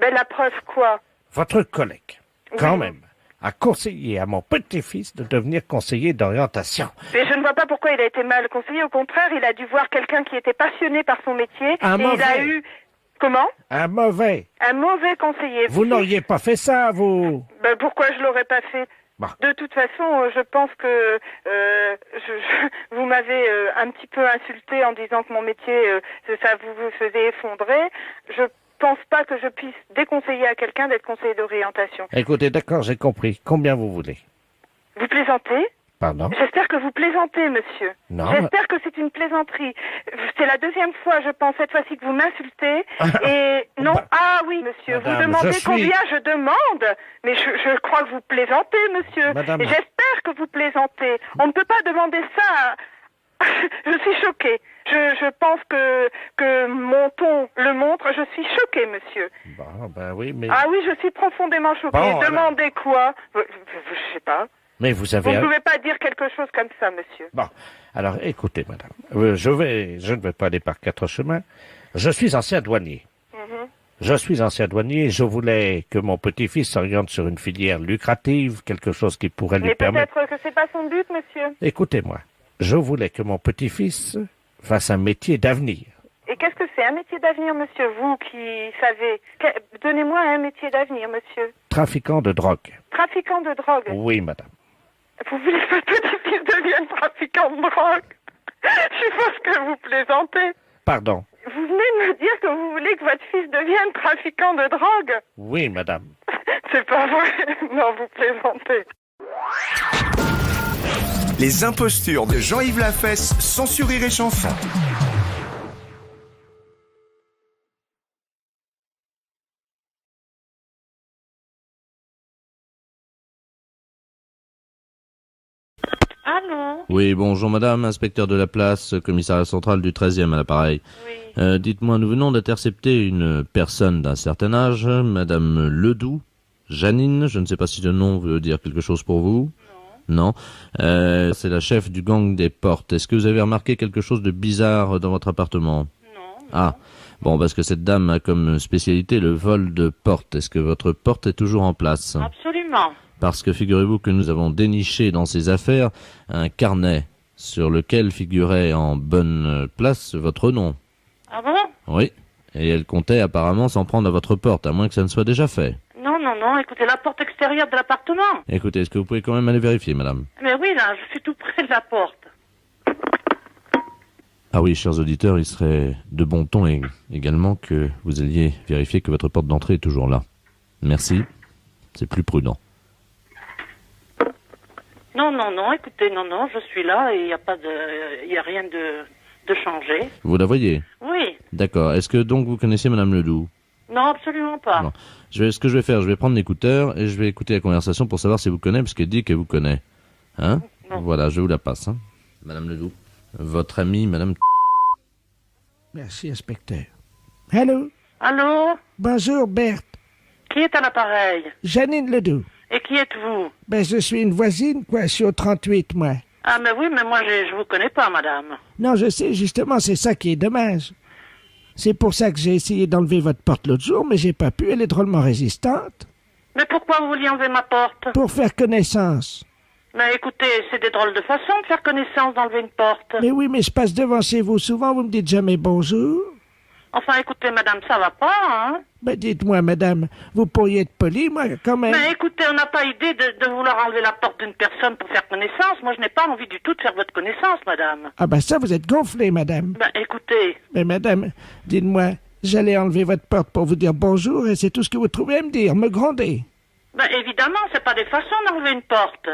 Speaker 1: Mais la preuve quoi?
Speaker 2: Votre collègue, quand même, a conseillé à mon petit-fils de devenir conseiller d'orientation.
Speaker 1: Mais je ne vois pas pourquoi il a été mal conseillé. Au contraire, il a dû voir quelqu'un qui était passionné par son métier. Il a eu... Comment?
Speaker 2: Un mauvais
Speaker 1: conseiller.
Speaker 2: Vous n'auriez pas fait ça, vous?
Speaker 1: Pourquoi je l'aurais pas fait?
Speaker 2: Bah.
Speaker 1: De toute façon, je pense que vous m'avez un petit peu insulté en disant que mon métier, ça vous faisait effondrer. Je pense pas que je puisse déconseiller à quelqu'un d'être conseiller d'orientation.
Speaker 2: Écoutez, d'accord, j'ai compris. Combien vous voulez?
Speaker 1: Vous plaisantez?
Speaker 2: Pardon?
Speaker 1: J'espère que vous plaisantez, monsieur.
Speaker 2: Non.
Speaker 1: J'espère que c'est une plaisanterie. C'est la deuxième fois, je pense, cette fois-ci que vous m'insultez. Et non, oui, monsieur,
Speaker 2: Madame,
Speaker 1: vous demandez combien je demande. Mais je crois que vous plaisantez, monsieur.
Speaker 2: Madame.
Speaker 1: Et j'espère que vous plaisantez. On ne peut pas demander ça. Je suis choquée. Je pense que mon ton le montre. Je suis choquée, monsieur.
Speaker 2: Oui, mais...
Speaker 1: Ah oui, je suis profondément choquée.
Speaker 2: Bon,
Speaker 1: demandez quoi? Je sais pas.
Speaker 2: Mais vous avez...
Speaker 1: Vous ne pouvez pas dire quelque chose comme ça, monsieur.
Speaker 2: Bon, alors écoutez, madame, je ne vais pas aller par quatre chemins. Je suis ancien douanier. Je suis ancien douanier et je voulais que mon petit-fils s'oriente sur une filière lucrative, quelque chose qui pourrait lui permettre...
Speaker 1: Mais peut-être que c'est pas son but, monsieur.
Speaker 2: Écoutez-moi, je voulais que mon petit-fils fasse un métier d'avenir.
Speaker 1: Et qu'est-ce que c'est un métier d'avenir, monsieur? Vous qui savez... Donnez-moi un métier d'avenir, monsieur.
Speaker 2: Trafiquant de drogue.
Speaker 1: Trafiquant de drogue?
Speaker 2: Oui, madame.
Speaker 1: Vous voulez que votre petit-fils devienne trafiquant de drogue? Je suppose que vous plaisantez.
Speaker 2: Pardon.
Speaker 1: Vous venez de me dire que vous voulez que votre fils devienne trafiquant de drogue?
Speaker 2: Oui, madame.
Speaker 1: C'est pas vrai. Non, vous plaisantez.
Speaker 4: Les impostures de Jean-Yves Lafesse sont sur Rire et Chanson.
Speaker 1: Allô?
Speaker 2: Oui, bonjour madame, inspecteur de la place, commissariat central du 13e à l'appareil.
Speaker 1: Oui.
Speaker 2: Dites-moi, nous venons d'intercepter une personne d'un certain âge, madame Ledoux, Janine, je ne sais pas si le nom veut dire quelque chose pour vous. Non. C'est la chef du gang des portes. Est-ce que vous avez remarqué quelque chose de bizarre dans votre appartement?
Speaker 1: Non.
Speaker 2: Ah, bon, parce que cette dame a comme spécialité le vol de porte. Est-ce que votre porte est toujours en place?
Speaker 1: Absolument.
Speaker 2: Parce que figurez-vous que nous avons déniché dans ses affaires un carnet sur lequel figurait en bonne place votre nom.
Speaker 1: Ah bon?
Speaker 2: Oui. Et elle comptait apparemment s'en prendre à votre porte, à moins que ça ne soit déjà fait.
Speaker 1: Non, écoutez, la porte extérieure de l'appartement.
Speaker 2: Écoutez, est-ce que vous pouvez quand même aller vérifier, madame?
Speaker 1: Mais oui, là, je suis tout près de la porte.
Speaker 2: Ah oui, chers auditeurs, il serait de bon ton également que vous alliez vérifier que votre porte d'entrée est toujours là. Merci. C'est plus prudent.
Speaker 1: Non, écoutez, non, je suis là et il y a rien de changé.
Speaker 2: Vous la voyez?
Speaker 1: Oui.
Speaker 2: D'accord. Est-ce que donc vous connaissez madame Ledoux?
Speaker 1: Non, absolument pas.
Speaker 2: Non. Ce que je vais faire, je vais prendre l'écouteur et je vais écouter la conversation pour savoir si vous connaissez, parce qu'elle dit qu'elle vous connaît. Hein?
Speaker 1: Non.
Speaker 2: Voilà, je vous la passe. Hein. Madame Ledoux. Votre amie, madame...
Speaker 9: Merci, inspecteur. Allô?
Speaker 1: Allô?
Speaker 9: Bonjour, Berthe.
Speaker 1: Qui est à l'appareil?
Speaker 9: Janine Ledoux.
Speaker 1: Et qui êtes-vous?
Speaker 9: Ben, je suis une voisine, quoi. Je suis au 38, moi.
Speaker 1: Ah, mais oui, mais moi, je vous connais pas, madame.
Speaker 9: Non, je sais, justement, c'est ça qui est dommage. C'est pour ça que j'ai essayé d'enlever votre porte l'autre jour, mais j'ai pas pu, elle est drôlement résistante.
Speaker 1: Mais pourquoi vous vouliez enlever ma porte?
Speaker 9: Pour faire connaissance.
Speaker 1: Mais écoutez, c'est des drôles de façons de faire connaissance d'enlever une porte.
Speaker 9: Mais oui, mais je passe devant chez vous souvent, vous me dites jamais bonjour.
Speaker 1: Enfin, écoutez, madame, ça va pas, hein?
Speaker 9: Ben, dites-moi, madame, vous pourriez être polie, moi, quand même.
Speaker 1: Mais écoutez, on n'a pas idée de vouloir enlever la porte d'une personne pour faire connaissance. Moi, je n'ai pas envie du tout de faire votre connaissance, madame.
Speaker 9: Ah ben ça, vous êtes gonflée, madame.
Speaker 1: Ben, écoutez.
Speaker 9: Mais madame, dites-moi, j'allais enlever votre porte pour vous dire bonjour et c'est tout ce que vous trouvez à me dire, me gronder.
Speaker 1: Ben, évidemment, c'est pas des façons d'enlever une porte.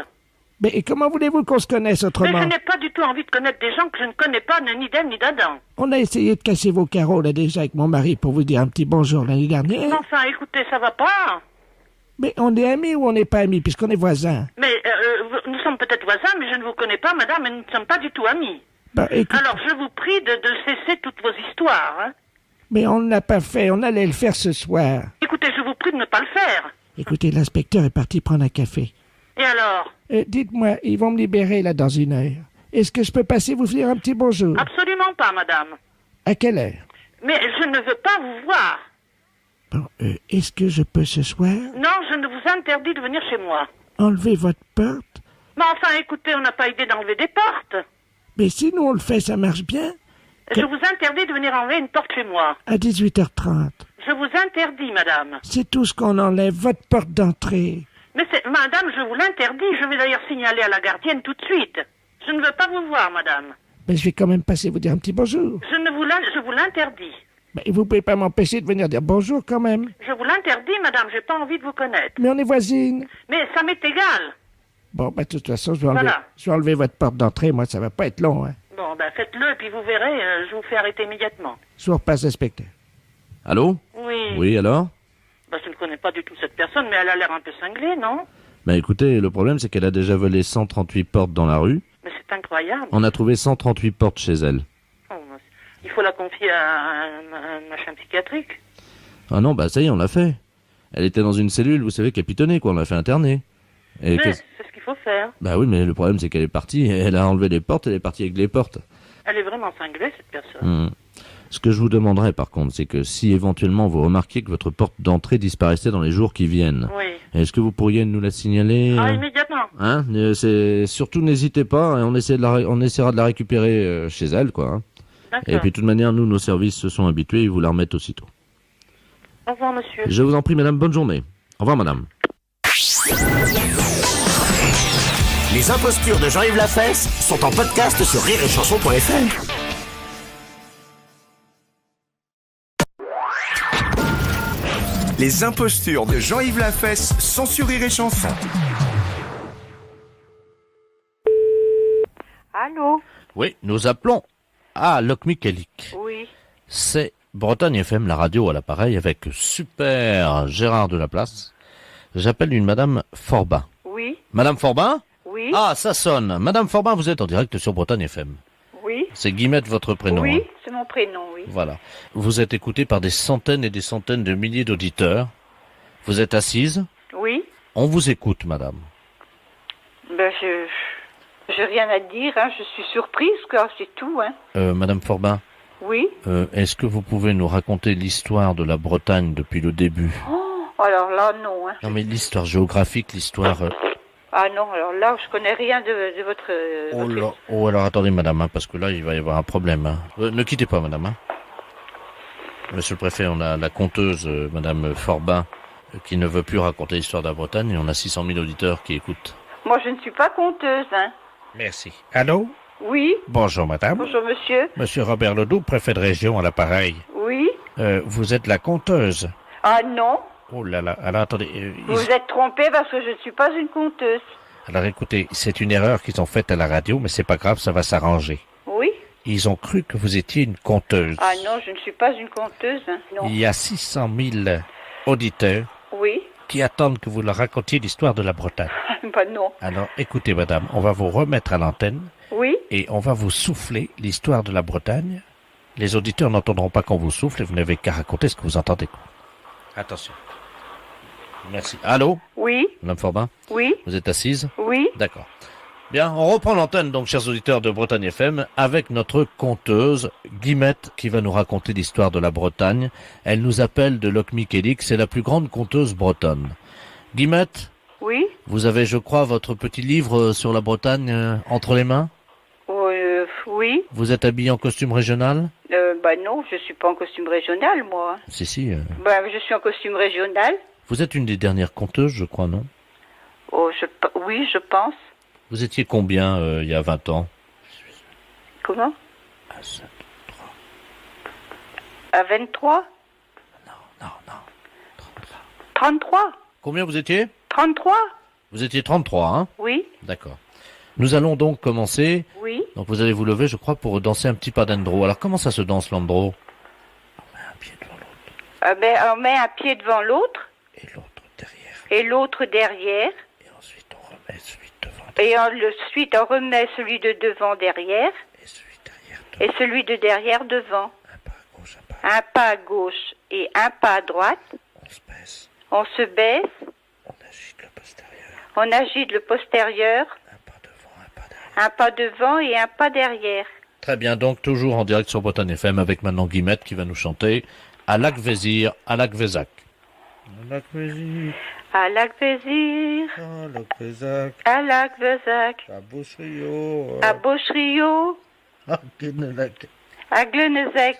Speaker 9: Mais et comment voulez-vous qu'on se connaisse autrement?
Speaker 1: Mais je n'ai pas du tout envie de connaître des gens que je ne connais pas, ni d'Ève ni d'Adam.
Speaker 9: On a essayé de casser vos carreaux, là, déjà, avec mon mari, pour vous dire un petit bonjour l'année dernière.
Speaker 1: Enfin, écoutez, ça va pas.
Speaker 9: Mais on est amis ou on n'est pas amis, puisqu'on est voisins?
Speaker 1: Mais nous sommes peut-être voisins, mais je ne vous connais pas, madame, et nous ne sommes pas du tout amis.
Speaker 9: Ben, écoute...
Speaker 1: Alors, je vous prie de cesser toutes vos histoires, hein.
Speaker 9: Mais on ne l'a pas fait, on allait le faire ce soir.
Speaker 1: Écoutez, je vous prie de ne pas le faire.
Speaker 9: Écoutez, l'inspecteur est parti prendre un café.
Speaker 1: Et alors?
Speaker 9: Dites-moi, ils vont me libérer, là, dans 1 heure. Est-ce que je peux passer vous dire un petit bonjour?
Speaker 1: Absolument pas, madame.
Speaker 9: À quelle heure?
Speaker 1: Mais je ne veux pas vous voir.
Speaker 9: Bon, est-ce que je peux ce soir?
Speaker 1: Non, je ne vous interdis de venir chez moi.
Speaker 9: Enlever votre porte?
Speaker 1: Mais enfin, écoutez, on n'a pas idée d'enlever des portes.
Speaker 9: Mais si nous on le fait, ça marche bien?
Speaker 1: Je vous interdis de venir enlever une porte chez moi.
Speaker 9: À 18h30.
Speaker 1: Je vous interdis, madame.
Speaker 9: C'est tout ce qu'on enlève, votre porte d'entrée.
Speaker 1: Mais madame, je vous l'interdis. Je vais d'ailleurs signaler à la gardienne tout de suite. Je ne veux pas vous voir, madame.
Speaker 9: Mais je vais quand même passer vous dire un petit bonjour.
Speaker 1: Je vous l'interdis.
Speaker 9: Mais vous pouvez pas m'empêcher de venir dire bonjour quand même.
Speaker 1: Je vous l'interdis, madame. J'ai pas envie de vous connaître.
Speaker 9: Mais on est voisines.
Speaker 1: Mais ça m'est égal.
Speaker 9: Bon, de toute façon, je vais enlever votre porte d'entrée. Moi, ça va pas être long, hein.
Speaker 1: Bon, faites-le, et puis vous verrez, je vous fais arrêter immédiatement.
Speaker 9: Je vous repasse, inspecteur.
Speaker 2: Allô?
Speaker 1: Oui.
Speaker 2: Oui, alors?
Speaker 1: Je ne connais pas du tout cette personne, mais elle a l'air un peu cinglée, non?
Speaker 2: Écoutez, le problème, c'est qu'elle a déjà volé 138 portes dans la rue.
Speaker 1: Mais c'est incroyable.
Speaker 2: On a trouvé 138 portes chez elle.
Speaker 1: Oh, il faut la confier à un machin psychiatrique.
Speaker 2: Ah non, ça y est, on l'a fait. Elle était dans une cellule, vous savez, capitonnée, quoi, on l'a fait interner.
Speaker 1: Mais c'est ce qu'il faut faire.
Speaker 2: Oui, mais le problème, c'est qu'elle est partie, elle a enlevé les portes, elle est partie avec les portes.
Speaker 1: Elle est vraiment cinglée, cette personne.
Speaker 2: Ce que je vous demanderais, par contre, c'est que si éventuellement vous remarquiez que votre porte d'entrée disparaissait dans les jours qui viennent,
Speaker 1: oui.
Speaker 2: Est-ce que vous pourriez nous la signaler?
Speaker 1: Ah, immédiatement.
Speaker 2: Hein? Surtout, n'hésitez pas, on essaiera de la récupérer chez elle, quoi. Hein.
Speaker 1: D'accord.
Speaker 2: Et puis, de toute manière, nous, nos services se sont habitués, ils vous la remettent aussitôt.
Speaker 1: Au revoir, monsieur.
Speaker 2: Je vous en prie, madame, bonne journée. Au revoir, madame.
Speaker 4: Les impostures de Jean-Yves Lafesse sont en podcast sur rireetchanson.fr. Les impostures de Jean-Yves Lafesse sont sur Rire et Chanson.
Speaker 1: Allô?
Speaker 2: Oui, nous appelons à Locmiquelic.
Speaker 1: Oui.
Speaker 2: C'est Bretagne FM, la radio à l'appareil, avec super Gérard de la Place. J'appelle une madame Forbin.
Speaker 1: Oui.
Speaker 2: Madame Forbin?
Speaker 1: Oui.
Speaker 5: Oui.
Speaker 2: Ah, ça sonne. Madame Forbin, vous êtes en direct sur Bretagne FM.
Speaker 5: Oui.
Speaker 2: C'est Guillemette, votre prénom.
Speaker 5: Oui,
Speaker 2: hein.
Speaker 5: c'est mon prénom, oui.
Speaker 2: Voilà. Vous êtes écouté par des centaines et des centaines de milliers d'auditeurs. Vous êtes assise.
Speaker 5: Oui.
Speaker 2: On vous écoute, madame.
Speaker 5: Ben, j'ai rien à dire, hein. Je suis surprise, quoi, c'est tout, hein.
Speaker 2: Madame Forbin,
Speaker 5: Oui.
Speaker 2: est-ce que vous pouvez nous raconter l'histoire de la Bretagne depuis le début?
Speaker 5: Oh, alors là, non, hein.
Speaker 2: Non, mais l'histoire géographique, l'histoire...
Speaker 5: Ah non, alors là, je connais rien de votre...
Speaker 2: Oh
Speaker 5: votre-
Speaker 2: là, oh, alors attendez, madame, hein, parce que là, il va y avoir un problème. Hein. Ne quittez pas, madame. Hein. Monsieur le préfet, on a la conteuse, madame Forbin, qui ne veut plus raconter l'histoire de la Bretagne, et on a 600 000 auditeurs qui écoutent.
Speaker 5: Moi, je ne suis pas conteuse, hein.
Speaker 2: Merci. Allô?
Speaker 5: Oui.
Speaker 2: Bonjour, madame.
Speaker 5: Bonjour, monsieur.
Speaker 2: Monsieur Robert Ledoux, préfet de région à l'appareil.
Speaker 5: Oui.
Speaker 2: Vous êtes la conteuse.
Speaker 5: Ah non.
Speaker 2: Oh là là, alors attendez.
Speaker 5: Vous vous êtes trompé parce que je ne suis pas une conteuse.
Speaker 2: Alors écoutez, c'est une erreur qu'ils ont faite à la radio, mais c'est pas grave, ça va s'arranger.
Speaker 5: Oui.
Speaker 2: Ils ont cru que vous étiez une conteuse.
Speaker 5: Ah non, je ne suis pas une conteuse, hein. Non.
Speaker 2: Il y a 600 000 auditeurs
Speaker 5: Oui.
Speaker 2: qui attendent que vous leur racontiez l'histoire de la Bretagne.
Speaker 5: Bah non.
Speaker 2: Alors écoutez madame, on va vous remettre à l'antenne
Speaker 5: Oui.
Speaker 2: et on va vous souffler l'histoire de la Bretagne. Les auditeurs n'entendront pas qu'on vous souffle et vous n'avez qu'à raconter ce que vous entendez. Attention. Merci. Allô?
Speaker 5: Oui.
Speaker 2: Madame Forbin?
Speaker 5: Oui.
Speaker 2: Vous êtes assise?
Speaker 5: Oui.
Speaker 2: D'accord. Bien, on reprend l'antenne donc, chers auditeurs de Bretagne FM, avec notre conteuse Guillemette qui va nous raconter l'histoire de la Bretagne. Elle nous appelle de Locmiquélic, c'est la plus grande conteuse bretonne. Guillemette?
Speaker 5: Oui.
Speaker 2: Vous avez, je crois, votre petit livre sur la Bretagne entre les mains?
Speaker 5: Oui.
Speaker 2: Vous êtes habillé en costume régional?
Speaker 5: Bah non, je suis pas en costume régional, moi.
Speaker 2: Si, si.
Speaker 5: Bah, je suis en costume régional.
Speaker 2: Vous êtes une des dernières conteuses, je crois, non?
Speaker 5: Oh, oui, je pense.
Speaker 2: Vous étiez combien il y a 20 ans?
Speaker 5: Comment? À 23?
Speaker 2: Non.
Speaker 5: 33?
Speaker 2: Combien vous étiez?
Speaker 5: 33?
Speaker 2: Vous étiez 33, hein?
Speaker 5: Oui.
Speaker 2: D'accord. Nous allons donc commencer.
Speaker 5: Oui.
Speaker 2: Donc vous allez vous lever, je crois, pour danser un petit pas d'andro. Alors comment ça se danse l'andro?
Speaker 5: On met un pied devant l'autre. Et l'autre derrière. Et ensuite on remet celui de devant. Ensuite on remet celui de devant derrière. Et celui de derrière devant. Un pas à gauche et un pas à droite. On se baisse. On agite le postérieur. Un pas devant et un pas derrière.
Speaker 2: Très bien, donc toujours en direct sur Bretagne FM avec maintenant Guillemette qui va nous chanter à Lac Vézir, à Lac Vézac. À Lac Vézir.
Speaker 5: À Lac Vézir.
Speaker 2: À Lac Vézac.
Speaker 5: À Lac Vézac.
Speaker 2: À Beaucherio.
Speaker 5: À Beaucherio.
Speaker 2: À Glenezec.
Speaker 5: À Glenezec.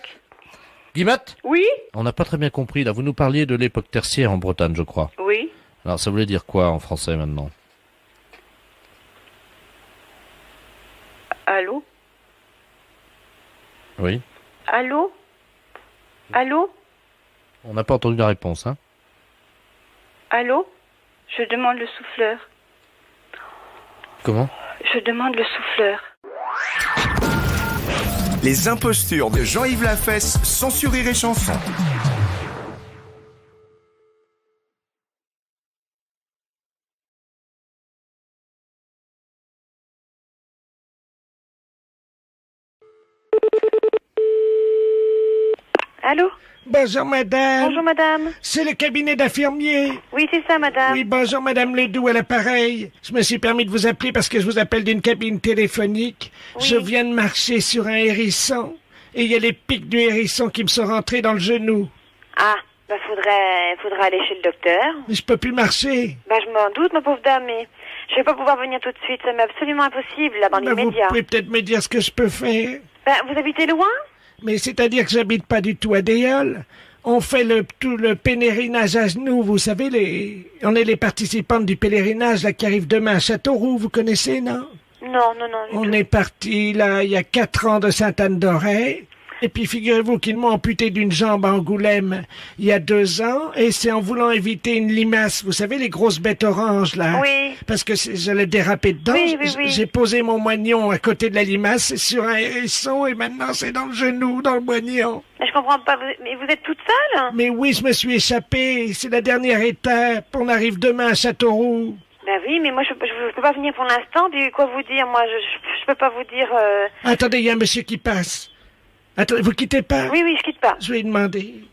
Speaker 2: Guillemette?
Speaker 5: Oui.
Speaker 2: On n'a pas très bien compris, là. Vous nous parliez de l'époque tertiaire en Bretagne, je crois.
Speaker 5: Oui.
Speaker 2: Alors, ça voulait dire quoi en français maintenant?
Speaker 5: Allô?
Speaker 2: Oui.
Speaker 5: Allô? Allô?
Speaker 2: On n'a pas entendu la réponse, hein?
Speaker 5: Allô? Je demande le souffleur.
Speaker 2: Comment?
Speaker 5: Je demande le souffleur.
Speaker 10: Les impostures de Jean-Yves Lafesse sont sur Rire et Chanson.
Speaker 12: Allô?
Speaker 9: Bonjour madame.
Speaker 12: Bonjour madame.
Speaker 9: C'est le cabinet d'infirmier.
Speaker 12: Oui, c'est ça madame.
Speaker 9: Oui, bonjour madame Ledoux à l'appareil. Je me suis permis de vous appeler parce que je vous appelle d'une cabine téléphonique.
Speaker 12: Oui.
Speaker 9: Je viens de marcher sur un hérisson et il y a les pics du hérisson qui me sont rentrés dans le genou.
Speaker 12: Ah, bah faudrait aller chez le docteur.
Speaker 9: Mais je peux plus marcher.
Speaker 12: Bah je m'en doute ma pauvre dame, mais je vais pas pouvoir venir tout de suite, ça m'est absolument impossible là dans
Speaker 9: Bah, vous
Speaker 12: l'immédiat.
Speaker 9: pouvez peut-être me dire ce que je peux faire.
Speaker 12: Bah vous habitez loin?
Speaker 9: Mais c'est-à-dire que j'habite pas du tout à Déol. On fait tout le pèlerinage à genoux, vous savez, on est les participantes du pèlerinage là qui arrive demain à Châteauroux, vous connaissez, non?
Speaker 12: Non.
Speaker 9: On est parti là il y a 4 ans de Sainte-Anne-d'Auray. Et puis figurez-vous qu'ils m'ont amputé d'une jambe à Angoulême il y a 2 ans, et c'est en voulant éviter une limace, vous savez, les grosses bêtes oranges là.
Speaker 12: Oui.
Speaker 9: Parce que j'allais déraper dedans.
Speaker 12: Oui.
Speaker 9: J'ai posé mon moignon à côté de la limace, c'est sur un hérisson, et maintenant c'est dans le genou, dans le moignon.
Speaker 12: Mais je comprends pas, mais vous êtes toute seule?
Speaker 9: Mais oui, je me suis échappé, c'est la dernière étape, on arrive demain à Châteauroux.
Speaker 12: Bah oui, mais moi je peux pas venir pour l'instant. Puis quoi vous dire? Moi, je peux pas vous dire.
Speaker 9: Attendez, il y a un monsieur qui passe. Attendez, vous quittez pas?
Speaker 12: Oui, je quitte pas.
Speaker 9: Je vais lui demander.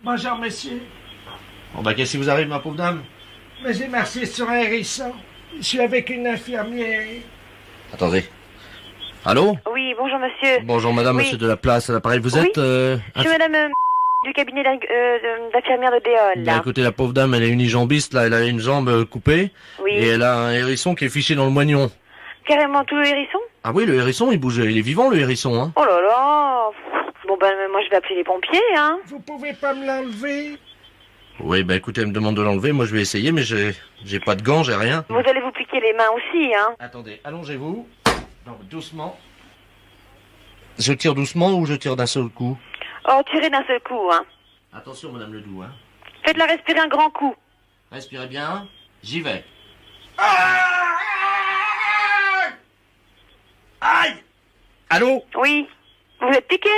Speaker 9: Bonjour, monsieur.
Speaker 2: Bon, bah, qu'est-ce qui vous arrive, ma pauvre dame?
Speaker 9: Mais j'ai marché sur un hérisson. Je suis avec une infirmière.
Speaker 2: Attendez. Allô?
Speaker 12: Oui, bonjour monsieur.
Speaker 2: Bonjour madame,
Speaker 12: Oui.
Speaker 2: monsieur de la place à l'appareil. Vous êtes...
Speaker 12: Je suis madame du cabinet d'infirmière de Déol, là.
Speaker 2: Bah, écoutez, la pauvre dame, elle est unijambiste, là, elle a une jambe coupée.
Speaker 12: Oui.
Speaker 2: Et elle a un hérisson qui est fiché dans le moignon.
Speaker 12: Carrément tout le hérisson?
Speaker 2: Ah oui, le hérisson, il bouge, il est vivant, le hérisson, hein.
Speaker 12: Oh là là. Bon ben moi je vais appeler les pompiers, hein.
Speaker 9: Vous pouvez pas me l'enlever?
Speaker 2: Oui, bah écoutez, elle me demande de l'enlever, moi je vais essayer, mais j'ai pas de gants, j'ai rien.
Speaker 12: Vous allez vous piquer les mains aussi, hein.
Speaker 2: Attendez, allongez-vous. Non, doucement. Je tire doucement ou je tire d'un seul coup?
Speaker 12: Oh, tirez d'un seul coup, hein.
Speaker 2: Attention, madame Ledoux, hein.
Speaker 12: Faites-la respirer un grand coup.
Speaker 2: Respirez bien, j'y vais. Aïe! Allô?
Speaker 12: Oui. Vous êtes piqué?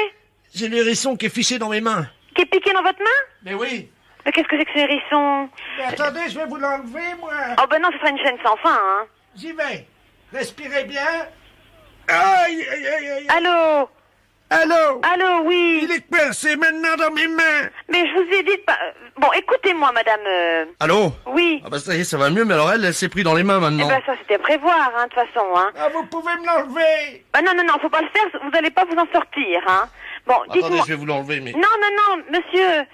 Speaker 2: J'ai l'hérisson qui est fiché dans mes mains.
Speaker 12: Qui est piqué dans votre main?
Speaker 2: Mais oui.
Speaker 12: Mais qu'est-ce que c'est que ce hérisson?
Speaker 9: Mais attendez, je vais vous l'enlever, moi.
Speaker 12: Oh ben non, ce sera une chaîne sans fin, hein.
Speaker 9: J'y vais. Respirez bien. Aïe, aïe, aïe, aïe.
Speaker 12: Allô?
Speaker 9: Allô?
Speaker 12: Allô, oui.
Speaker 9: Il est percé maintenant dans mes mains.
Speaker 12: Mais je vous ai dit de pas... Bon, écoutez-moi, madame...
Speaker 2: Allô?
Speaker 12: Oui.
Speaker 2: Ah bah ça y est, ça va mieux, mais alors elle s'est pris dans les mains
Speaker 12: Eh
Speaker 2: maintenant.
Speaker 12: ben ça, c'était à prévoir, hein, de toute façon, hein.
Speaker 9: Ah, vous pouvez me l'enlever.
Speaker 12: Bah non, faut pas le faire, vous allez pas vous en sortir, hein. Bon,
Speaker 2: Attendez,
Speaker 12: dites-moi...
Speaker 2: je vais vous l'enlever, mais...
Speaker 12: Non, monsieur.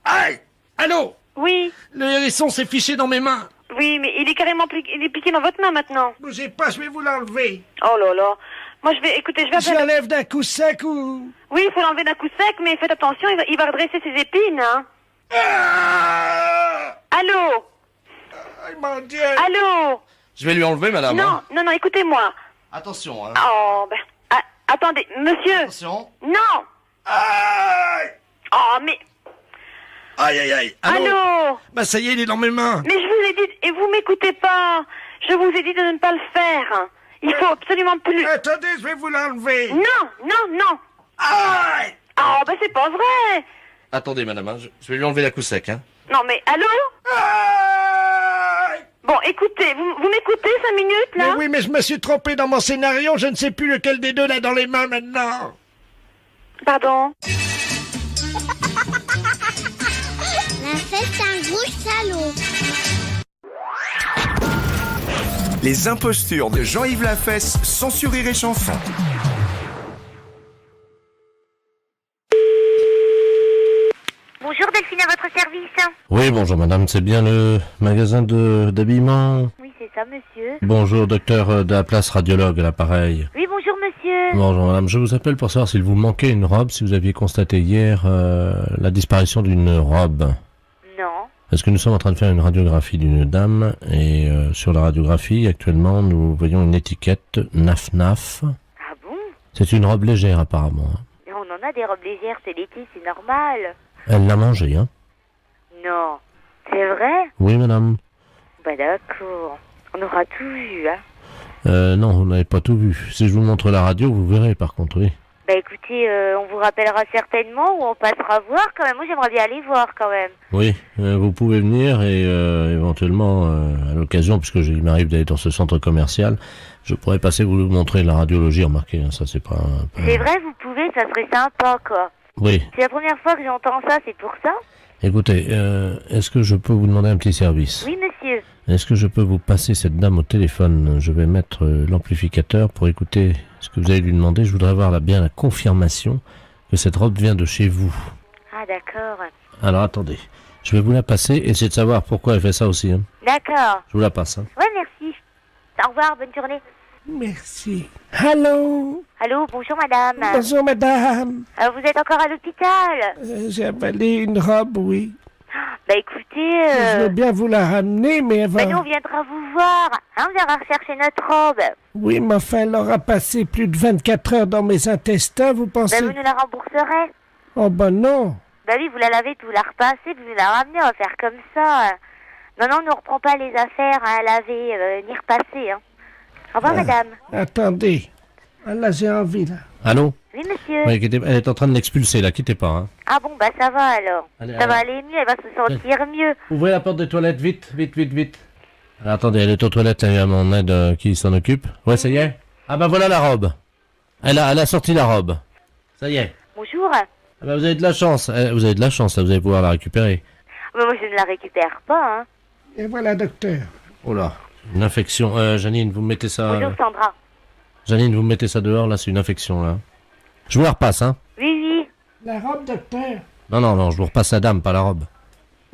Speaker 2: Aïe! Allô?
Speaker 12: Oui.
Speaker 2: Le hérisson s'est fiché dans mes mains.
Speaker 12: Oui, mais il est carrément il est piqué dans votre main, maintenant.
Speaker 9: Bougez pas, je vais vous l'enlever.
Speaker 12: Oh là là. Moi, je vais
Speaker 9: Je
Speaker 12: appeler...
Speaker 9: l'enlève d'un coup sec ou...
Speaker 12: Oui, il faut l'enlever d'un coup sec, mais faites attention, il va redresser ses épines, hein. Allô?
Speaker 9: Aïe, mon Dieu.
Speaker 12: Allô?
Speaker 2: Je vais lui enlever, madame.
Speaker 12: Non,
Speaker 2: hein.
Speaker 12: écoutez-moi.
Speaker 2: Attention, hein.
Speaker 12: Oh, ben... attendez, monsieur.
Speaker 2: Attention.
Speaker 12: Non.
Speaker 9: Aïe.
Speaker 12: Oh, mais...
Speaker 2: Aïe, aïe, aïe.
Speaker 12: Allô?
Speaker 9: Bah ça y est, il est dans mes mains.
Speaker 12: Mais je vous ai dit, et vous m'écoutez pas. Je vous ai dit de ne pas le faire. Il faut absolument plus...
Speaker 9: Attendez, je vais vous l'enlever.
Speaker 12: Non.
Speaker 9: Aïe.
Speaker 12: Oh, ben c'est pas vrai.
Speaker 2: Attendez, madame, hein, je vais lui enlever la coup sec, hein.
Speaker 12: Non, mais allô?
Speaker 9: Aïe.
Speaker 12: Bon, écoutez, vous m'écoutez 5 minutes, là?
Speaker 9: Mais oui, mais je me suis trompé dans mon scénario, je ne sais plus lequel des deux l'a dans les mains maintenant.
Speaker 12: Pardon?
Speaker 6: La fête, c'est un gros salaud.
Speaker 10: Les impostures de Jean-Yves Lafesse sont sur Rire et Chanson.
Speaker 12: Bonjour Delphine, à votre service.
Speaker 2: Oui, bonjour madame, c'est bien le magasin d'habillement?
Speaker 12: Oui, c'est ça, monsieur.
Speaker 2: Bonjour, docteur de la place radiologue à l'appareil.
Speaker 12: Oui, bonjour monsieur.
Speaker 2: Bonjour madame, je vous appelle pour savoir s'il vous manquait une robe, si vous aviez constaté hier la disparition d'une robe.
Speaker 12: Non.
Speaker 2: Parce que nous sommes en train de faire une radiographie d'une dame, et sur la radiographie, actuellement, nous voyons une étiquette NAF-NAF.
Speaker 12: Ah bon?
Speaker 2: C'est une robe légère apparemment. hein.
Speaker 12: Mais on en a des robes légères, c'est l'été, c'est normal.
Speaker 2: Elle l'a mangée, hein?
Speaker 12: Non. C'est vrai?
Speaker 2: Oui madame.
Speaker 12: Bah d'accord. On aura tout vu, hein.
Speaker 2: Non, vous n'avez pas tout vu. Si je vous montre la radio, vous verrez par contre, oui.
Speaker 12: Bah écoutez, on vous rappellera certainement ou on passera voir quand même. Moi j'aimerais bien aller voir quand même.
Speaker 2: Oui, vous pouvez venir et éventuellement, à l'occasion, puisque il m'arrive d'aller dans ce centre commercial, je pourrais passer vous montrer la radiologie, remarquez, hein, ça c'est pas...
Speaker 12: C'est vrai, vous pouvez, ça serait sympa quoi.
Speaker 2: Oui.
Speaker 12: C'est la première fois que j'entends ça, c'est pour ça?
Speaker 2: Écoutez, est-ce que je peux vous demander un petit service?
Speaker 12: Oui monsieur.
Speaker 2: Est-ce que je peux vous passer cette dame au téléphone? Je vais mettre l'amplificateur pour écouter ce que vous allez lui demander. Je voudrais avoir bien la confirmation que cette robe vient de chez vous.
Speaker 12: Ah d'accord.
Speaker 2: Alors attendez, je vais vous la passer, essayez de savoir pourquoi elle fait ça aussi. Hein.
Speaker 12: D'accord.
Speaker 2: Je vous la passe. Hein.
Speaker 12: Ouais, merci. Au revoir, bonne journée.
Speaker 9: Merci. Allô?
Speaker 12: Allô, bonjour madame.
Speaker 9: Bonjour madame.
Speaker 12: Vous êtes encore à l'hôpital?
Speaker 9: J'ai avalé une robe, oui.
Speaker 12: Bah écoutez...
Speaker 9: Je veux bien vous la ramener, mais elle va...
Speaker 12: Bah nous on viendra vous voir. Hein, on viendra rechercher notre robe.
Speaker 9: Oui, mais enfin, elle aura passé plus de 24 heures dans mes intestins, vous pensez...
Speaker 12: Bah vous nous la rembourserez.
Speaker 9: Oh ben non.
Speaker 12: Bah oui, vous la lavez, vous la repassez, vous nous la ramenez, on va faire comme ça. Non, on ne reprend pas les affaires à laver ni repasser. Hein. Au revoir madame.
Speaker 9: Attendez. Ah, là, j'ai envie, là.
Speaker 2: Allô?
Speaker 12: Oui monsieur.
Speaker 2: Oui, elle est en train de l'expulser, là, quittez pas. Hein.
Speaker 12: Ah bon, bah ça va alors.
Speaker 2: Allez,
Speaker 12: ça va aller mieux, elle va se sentir mieux.
Speaker 2: Ouvrez la porte des toilettes, vite, vite, vite, vite. Attendez, elle est aux toilettes, il y a mon aide qui s'en occupe. Ouais, ça y est. Ah bah voilà la robe. Elle a sorti la robe. Ça y est.
Speaker 12: Bonjour.
Speaker 2: Ah bah vous avez de la chance. Vous avez de la chance, là, vous allez pouvoir la récupérer.
Speaker 12: Mais moi, je ne la récupère pas, hein.
Speaker 9: Et voilà, docteur.
Speaker 2: Oh là, une infection. Janine, vous me mettez ça...
Speaker 12: Bonjour, Sandra.
Speaker 2: Janine, vous me mettez ça dehors, là, c'est une infection, là. Je vous la repasse, hein.
Speaker 12: Oui, oui.
Speaker 9: La robe, docteur.
Speaker 2: Non, je vous repasse la dame, pas la robe.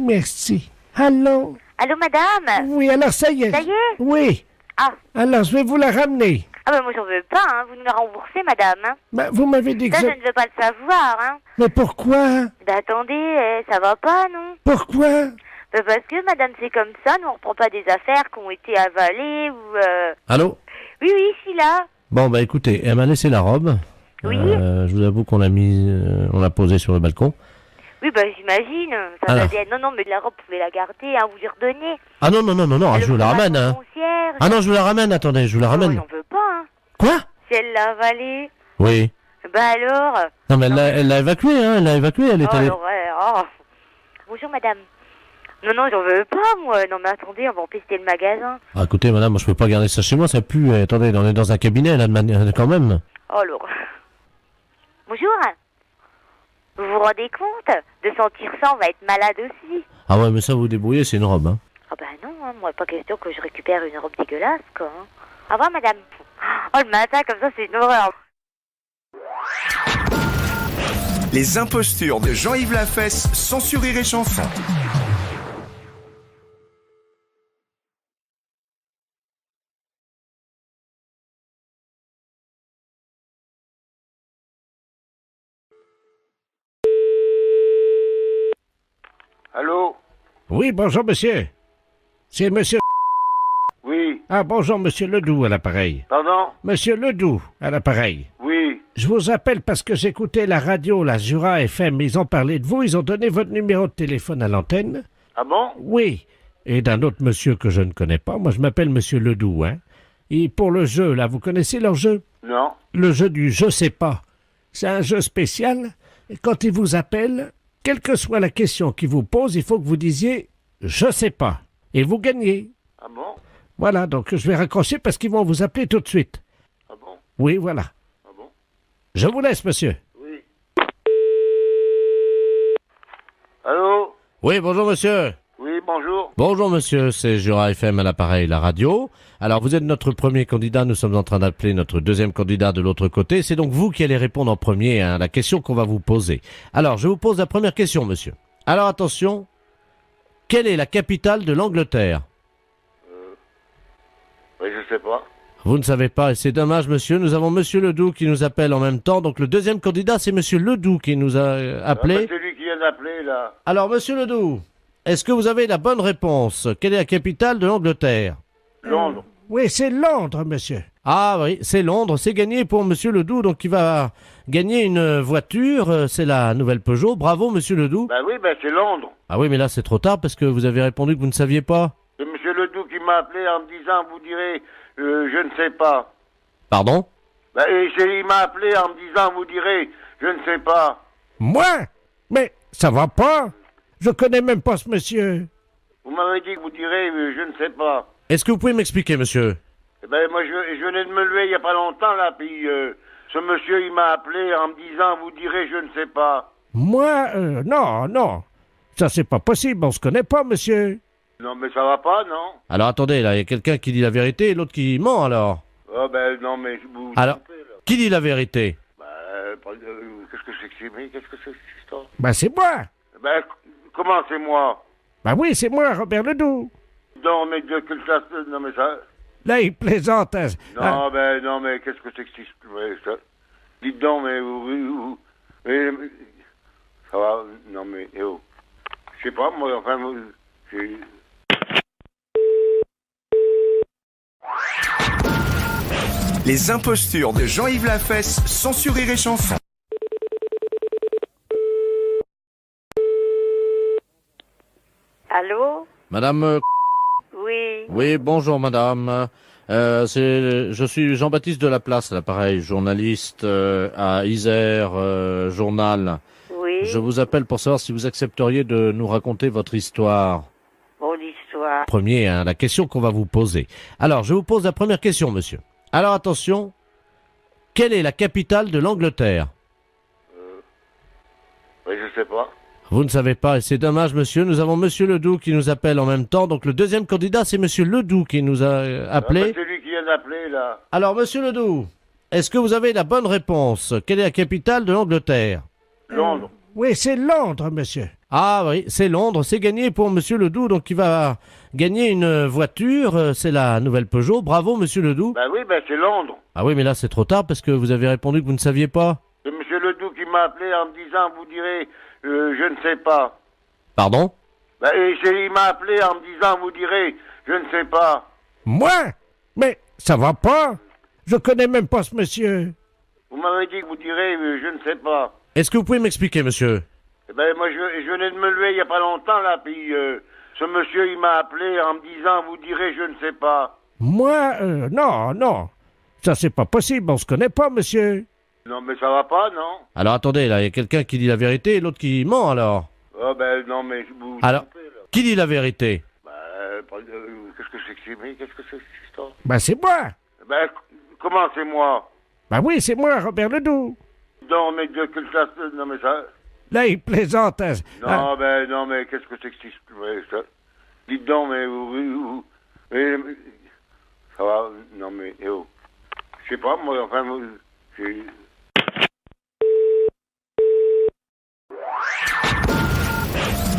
Speaker 9: Merci. Allô?
Speaker 12: Allô, madame?
Speaker 9: Oui, alors ça y est.
Speaker 12: Ça y est?
Speaker 9: Oui.
Speaker 12: Ah.
Speaker 9: Alors, je vais vous la ramener.
Speaker 12: Ah ben moi, j'en veux pas, hein. Vous nous la remboursez, madame, hein.
Speaker 9: Bah, vous m'avez dit que
Speaker 12: Ça, je ne veux pas le savoir, hein.
Speaker 9: Mais pourquoi?
Speaker 12: Bah, attendez, ça va pas, non?
Speaker 9: Pourquoi?
Speaker 12: Bah, parce que, madame, c'est comme ça, nous, on reprend pas des affaires qui ont été avalées ou,
Speaker 2: Allô?
Speaker 12: Oui, je suis là.
Speaker 2: Bon, bah écoutez, elle m'a laissé la robe.
Speaker 12: Oui.
Speaker 2: Je vous avoue qu'on l'a on l'a posée sur le balcon.
Speaker 12: Oui, bah, j'imagine. Ça va bien. Non, mais de la robe, vous pouvez la garder, hein, vous lui redonnez.
Speaker 2: Ah non, je vous la ramène, hein. Ah non, je vous la ramène, attendez, je vous la ramène.
Speaker 12: J'en veux pas, hein.
Speaker 2: Quoi?
Speaker 12: Si elle l'a avalée.
Speaker 2: Oui.
Speaker 12: Bah alors?
Speaker 2: Non, mais elle l'a évacuée, hein, elle l'a évacuée, elle est allée...
Speaker 12: Alors, ouais, oh. Bonjour, madame. Non, j'en veux pas, moi. Non, mais attendez, on va empester le magasin.
Speaker 2: Ah, écoutez, madame, moi, je peux pas garder ça chez moi, ça pue. Attendez, on est dans un cabinet, là, quand même.
Speaker 12: Oh, alors. Bonjour. Vous vous rendez compte? De sentir ça, on va être malade aussi.
Speaker 2: Ah ouais, mais ça, vous débrouillez, c'est une robe, hein.
Speaker 12: Ah bah non, hein, moi, pas question que je récupère une robe dégueulasse, quoi. Hein. Au revoir, madame. Oh, le matin, comme ça, c'est une horreur.
Speaker 10: Les impostures de Jean-Yves Lafesse, sans sur Rire et Chanson.
Speaker 7: Allô?
Speaker 9: Oui, bonjour, monsieur. C'est monsieur...
Speaker 7: Oui.
Speaker 9: Ah, bonjour, monsieur Ledoux à l'appareil.
Speaker 7: Pardon?
Speaker 9: Monsieur Ledoux à l'appareil.
Speaker 7: Oui.
Speaker 9: Je vous appelle parce que j'écoutais la radio, la Jura FM, ils ont parlé de vous, ils ont donné votre numéro de téléphone à l'antenne.
Speaker 7: Ah bon?
Speaker 9: Oui. Et d'un autre monsieur que je ne connais pas. Moi, je m'appelle monsieur Ledoux, hein. Et pour le jeu, là, vous connaissez leur jeu?
Speaker 7: Non.
Speaker 9: Le jeu du je sais pas. C'est un jeu spécial. Et quand ils vous appellent, quelle que soit la question qu'ils vous posent, il faut que vous disiez « je sais pas ». Et vous gagnez.
Speaker 7: Ah bon?
Speaker 9: Voilà, donc je vais raccrocher parce qu'ils vont vous appeler tout de suite.
Speaker 7: Ah bon?
Speaker 9: Oui, voilà.
Speaker 7: Ah bon?
Speaker 9: Je vous laisse, monsieur.
Speaker 7: Oui. Allô?
Speaker 2: Oui, bonjour, monsieur.
Speaker 7: Oui, bonjour.
Speaker 2: Bonjour, monsieur, c'est Jura FM à l'appareil, la radio. Alors, vous êtes notre premier candidat, nous sommes en train d'appeler notre deuxième candidat de l'autre côté. C'est donc vous qui allez répondre en premier à la question qu'on va vous poser. Alors, je vous pose la première question, monsieur. Alors, attention, quelle est la capitale de l'Angleterre?
Speaker 7: Oui, je sais pas.
Speaker 2: Vous ne savez pas, et c'est dommage, monsieur. Nous avons monsieur Ledoux qui nous appelle en même temps. Donc, le deuxième candidat, c'est monsieur Ledoux qui nous a appelé.
Speaker 7: Ah, bah, c'est lui qui vient d'appeler, là.
Speaker 2: Alors, monsieur Ledoux, est-ce que vous avez la bonne réponse? Quelle est la capitale de l'Angleterre?
Speaker 7: Londres.
Speaker 9: Oui, c'est Londres, monsieur.
Speaker 2: Ah oui, c'est Londres, c'est gagné pour monsieur Ledoux, donc il va gagner une voiture, c'est la nouvelle Peugeot. Bravo, monsieur Ledoux.
Speaker 7: Bah oui, bah c'est Londres.
Speaker 2: Ah oui, mais là c'est trop tard parce que vous avez répondu que vous ne saviez pas.
Speaker 7: C'est monsieur Ledoux qui m'a appelé en me disant, vous direz, je ne sais pas.
Speaker 2: Pardon?
Speaker 7: Bah, il m'a appelé en me disant, vous direz, je ne sais pas.
Speaker 9: Moi? Mais ça va pas. Je connais même pas ce monsieur.
Speaker 7: Vous m'avez dit que vous direz, je ne sais pas.
Speaker 2: Est-ce que vous pouvez m'expliquer, monsieur?
Speaker 7: Eh ben, moi, je venais de me lever il y a pas longtemps, là, puis ce monsieur, il m'a appelé en me disant, vous direz, je ne sais pas.
Speaker 9: Moi, non. Ça, c'est pas possible, on se connaît pas, monsieur.
Speaker 7: Non, mais ça va pas, non?
Speaker 2: Alors attendez, là, il y a quelqu'un qui dit la vérité et l'autre qui ment, alors.
Speaker 7: Ah ben, non, mais vous...
Speaker 2: Alors, qui dit la vérité?
Speaker 7: Bah, qu'est-ce que c'est que c'est? Mais qu'est-ce que c'est que cette histoire?
Speaker 9: Bah, c'est moi.
Speaker 7: Ben, comment c'est moi?
Speaker 9: Bah oui, c'est moi, Robert Ledoux.
Speaker 7: Non, mais de quelle classe? Non, mais ça...
Speaker 9: Là, il plaisante. Hein.
Speaker 7: Non, non, mais qu'est-ce que c'est que ça? Dites donc, mais ça va, non, mais, je sais pas, moi, enfin,
Speaker 10: Les impostures de Jean-Yves Lafesse, sans sur Rire et Chanson.
Speaker 12: Allô?
Speaker 2: Madame...
Speaker 12: Oui.
Speaker 2: Oui, bonjour madame. Je suis Jean-Baptiste Delaplace, l'appareil, journaliste à Isère Journal.
Speaker 12: Oui.
Speaker 2: Je vous appelle pour savoir si vous accepteriez de nous raconter votre histoire.
Speaker 12: Mon histoire.
Speaker 5: revoir.
Speaker 2: Premier, hein, la question qu'on va vous poser. Alors, je vous pose la première question, monsieur. Alors, attention. Quelle est la capitale de l'Angleterre?
Speaker 7: Oui, je sais pas.
Speaker 2: Vous ne savez pas, et c'est dommage, monsieur. Nous avons monsieur Ledoux qui nous appelle en même temps. Donc, le deuxième candidat, c'est monsieur Ledoux qui nous a appelé.
Speaker 7: C'est lui qui vient d'appeler, là.
Speaker 2: Alors, monsieur Ledoux, est-ce que vous avez la bonne réponse? Quelle est la capitale de l'Angleterre?
Speaker 7: Londres.
Speaker 9: Oui, c'est Londres, monsieur.
Speaker 2: Ah oui, c'est Londres. C'est gagné pour monsieur Ledoux. Donc, il va gagner une voiture. C'est la nouvelle Peugeot. Bravo, monsieur Ledoux.
Speaker 7: Ben oui, ben c'est Londres.
Speaker 2: Ah oui, mais là, c'est trop tard parce que vous avez répondu que vous ne saviez pas.
Speaker 7: C'est monsieur Ledoux qui m'a appelé en me disant, vous direz, je ne sais pas.
Speaker 2: Pardon?
Speaker 7: Ben, il m'a appelé en me disant, vous direz, je ne sais pas.
Speaker 9: Moi? Mais ça va pas. Je connais même pas ce monsieur.
Speaker 7: Vous m'avez dit que vous direz, je ne sais pas.
Speaker 2: Est-ce que vous pouvez m'expliquer, monsieur?
Speaker 7: Eh ben, moi, je venais de me lever il y a pas longtemps, là, puis ce monsieur, il m'a appelé en me disant, vous direz, je ne sais pas.
Speaker 9: Moi, non. Ça, c'est pas possible. On se connaît pas, monsieur.
Speaker 7: Non, mais ça va pas, non?
Speaker 2: Alors, attendez, là, il y a quelqu'un qui dit la vérité et l'autre qui ment, alors.
Speaker 7: Ah, ben, non, mais vous...
Speaker 2: Alors, qui dit la vérité?
Speaker 7: Qu'est-ce que c'est que c'est? Mais qu'est-ce que c'est que cette histoire?
Speaker 9: Ben, c'est moi.
Speaker 7: Ben, comment c'est moi?
Speaker 9: Ben oui, c'est moi, Robert Ledoux.
Speaker 7: Non, mais de quelle classe? Non, mais ça...
Speaker 9: Là, il plaisante. Hein.
Speaker 7: Non, mais qu'est-ce que c'est que cette histoire? Ça... Dites donc, mais mais ça va, non, mais... Oh. Je sais pas, moi, enfin...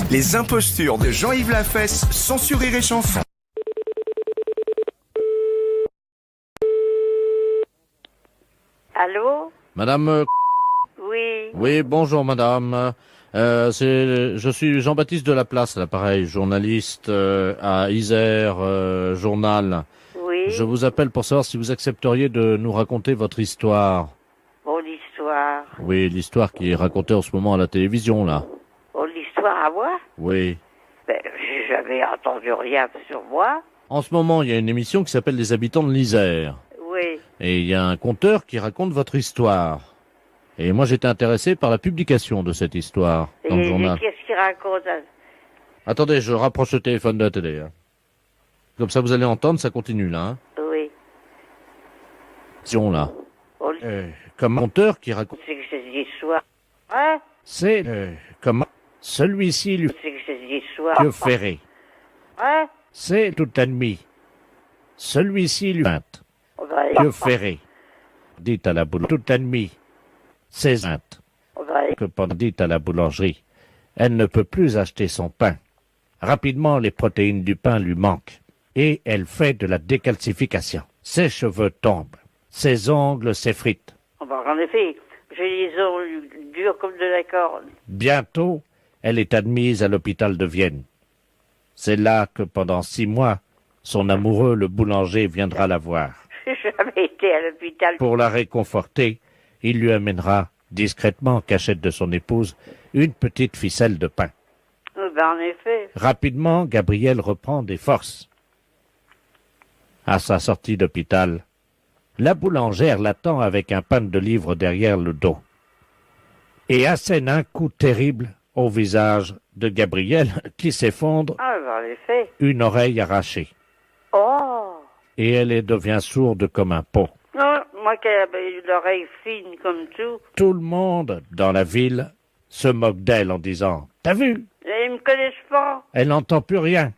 Speaker 10: Les impostures de Jean-Yves Lafesse sont sur Rire et Chanson.
Speaker 5: Allô?
Speaker 2: Madame...
Speaker 5: Oui.
Speaker 2: Oui, bonjour, madame. Je suis Jean-Baptiste Delaplace, à l'appareil, journaliste à Isère Journal.
Speaker 5: Oui.
Speaker 2: Je vous appelle pour savoir si vous accepteriez de nous raconter votre histoire.
Speaker 5: Oh, l'histoire.
Speaker 2: Oui, l'histoire qui est racontée en ce moment à la télévision, là.
Speaker 5: Oh, l'histoire à moi?
Speaker 2: Oui.
Speaker 5: Ben, j'ai jamais entendu rien sur moi.
Speaker 2: En ce moment, il y a une émission qui s'appelle Les Habitants de l'Isère.
Speaker 5: Oui.
Speaker 2: Et il y a un conteur qui raconte votre histoire. Et moi, j'étais intéressé par la publication de cette histoire dans le journal.
Speaker 5: Et qu'est-ce qu'il raconte?
Speaker 2: Attendez, je rapproche le téléphone de la télé. Hein. Comme ça, vous allez entendre, ça continue, là. Hein.
Speaker 5: Oui.
Speaker 2: Là. Comme un conteur qui raconte...
Speaker 5: C'est que cette histoire. Hein?
Speaker 2: C'est comme celui-ci lui...
Speaker 5: C'est que cette histoire.
Speaker 2: Dieu ferré.
Speaker 5: Hein?
Speaker 2: C'est tout ennemi. Celui-ci lui... Dieu ferré. Dites à la boule... Tout ennemi. C'est que pendant dit à la boulangerie, elle ne peut plus acheter son pain. Rapidement, les protéines du pain lui manquent et elle fait de la décalcification. Ses cheveux tombent, ses ongles s'effritent.
Speaker 5: En effet, j'ai les ongles durs comme de la corne.
Speaker 2: Bientôt, elle est admise à l'hôpital de Vienne. C'est là que pendant 6 mois, son amoureux, le boulanger, viendra la voir.
Speaker 5: J'ai jamais été à l'hôpital.
Speaker 2: Pour la réconforter, il lui amènera, discrètement en cachette de son épouse, une petite ficelle de pain.
Speaker 5: Ben, en effet.
Speaker 2: Rapidement, Gabriel reprend des forces. À sa sortie d'hôpital, la boulangère l'attend avec un pan de livres derrière le dos et assène un coup terrible au visage de Gabriel qui s'effondre,
Speaker 5: En effet.
Speaker 2: une oreille arrachée.
Speaker 5: Oh!
Speaker 2: Et elle devient sourde comme un pot.
Speaker 5: Non, moi qui avais l'oreille fine comme tout.
Speaker 2: Tout le monde dans la ville se moque d'elle en disant « T'as vu?
Speaker 5: Ils me connaissent pas.
Speaker 2: Elle n'entend plus rien. »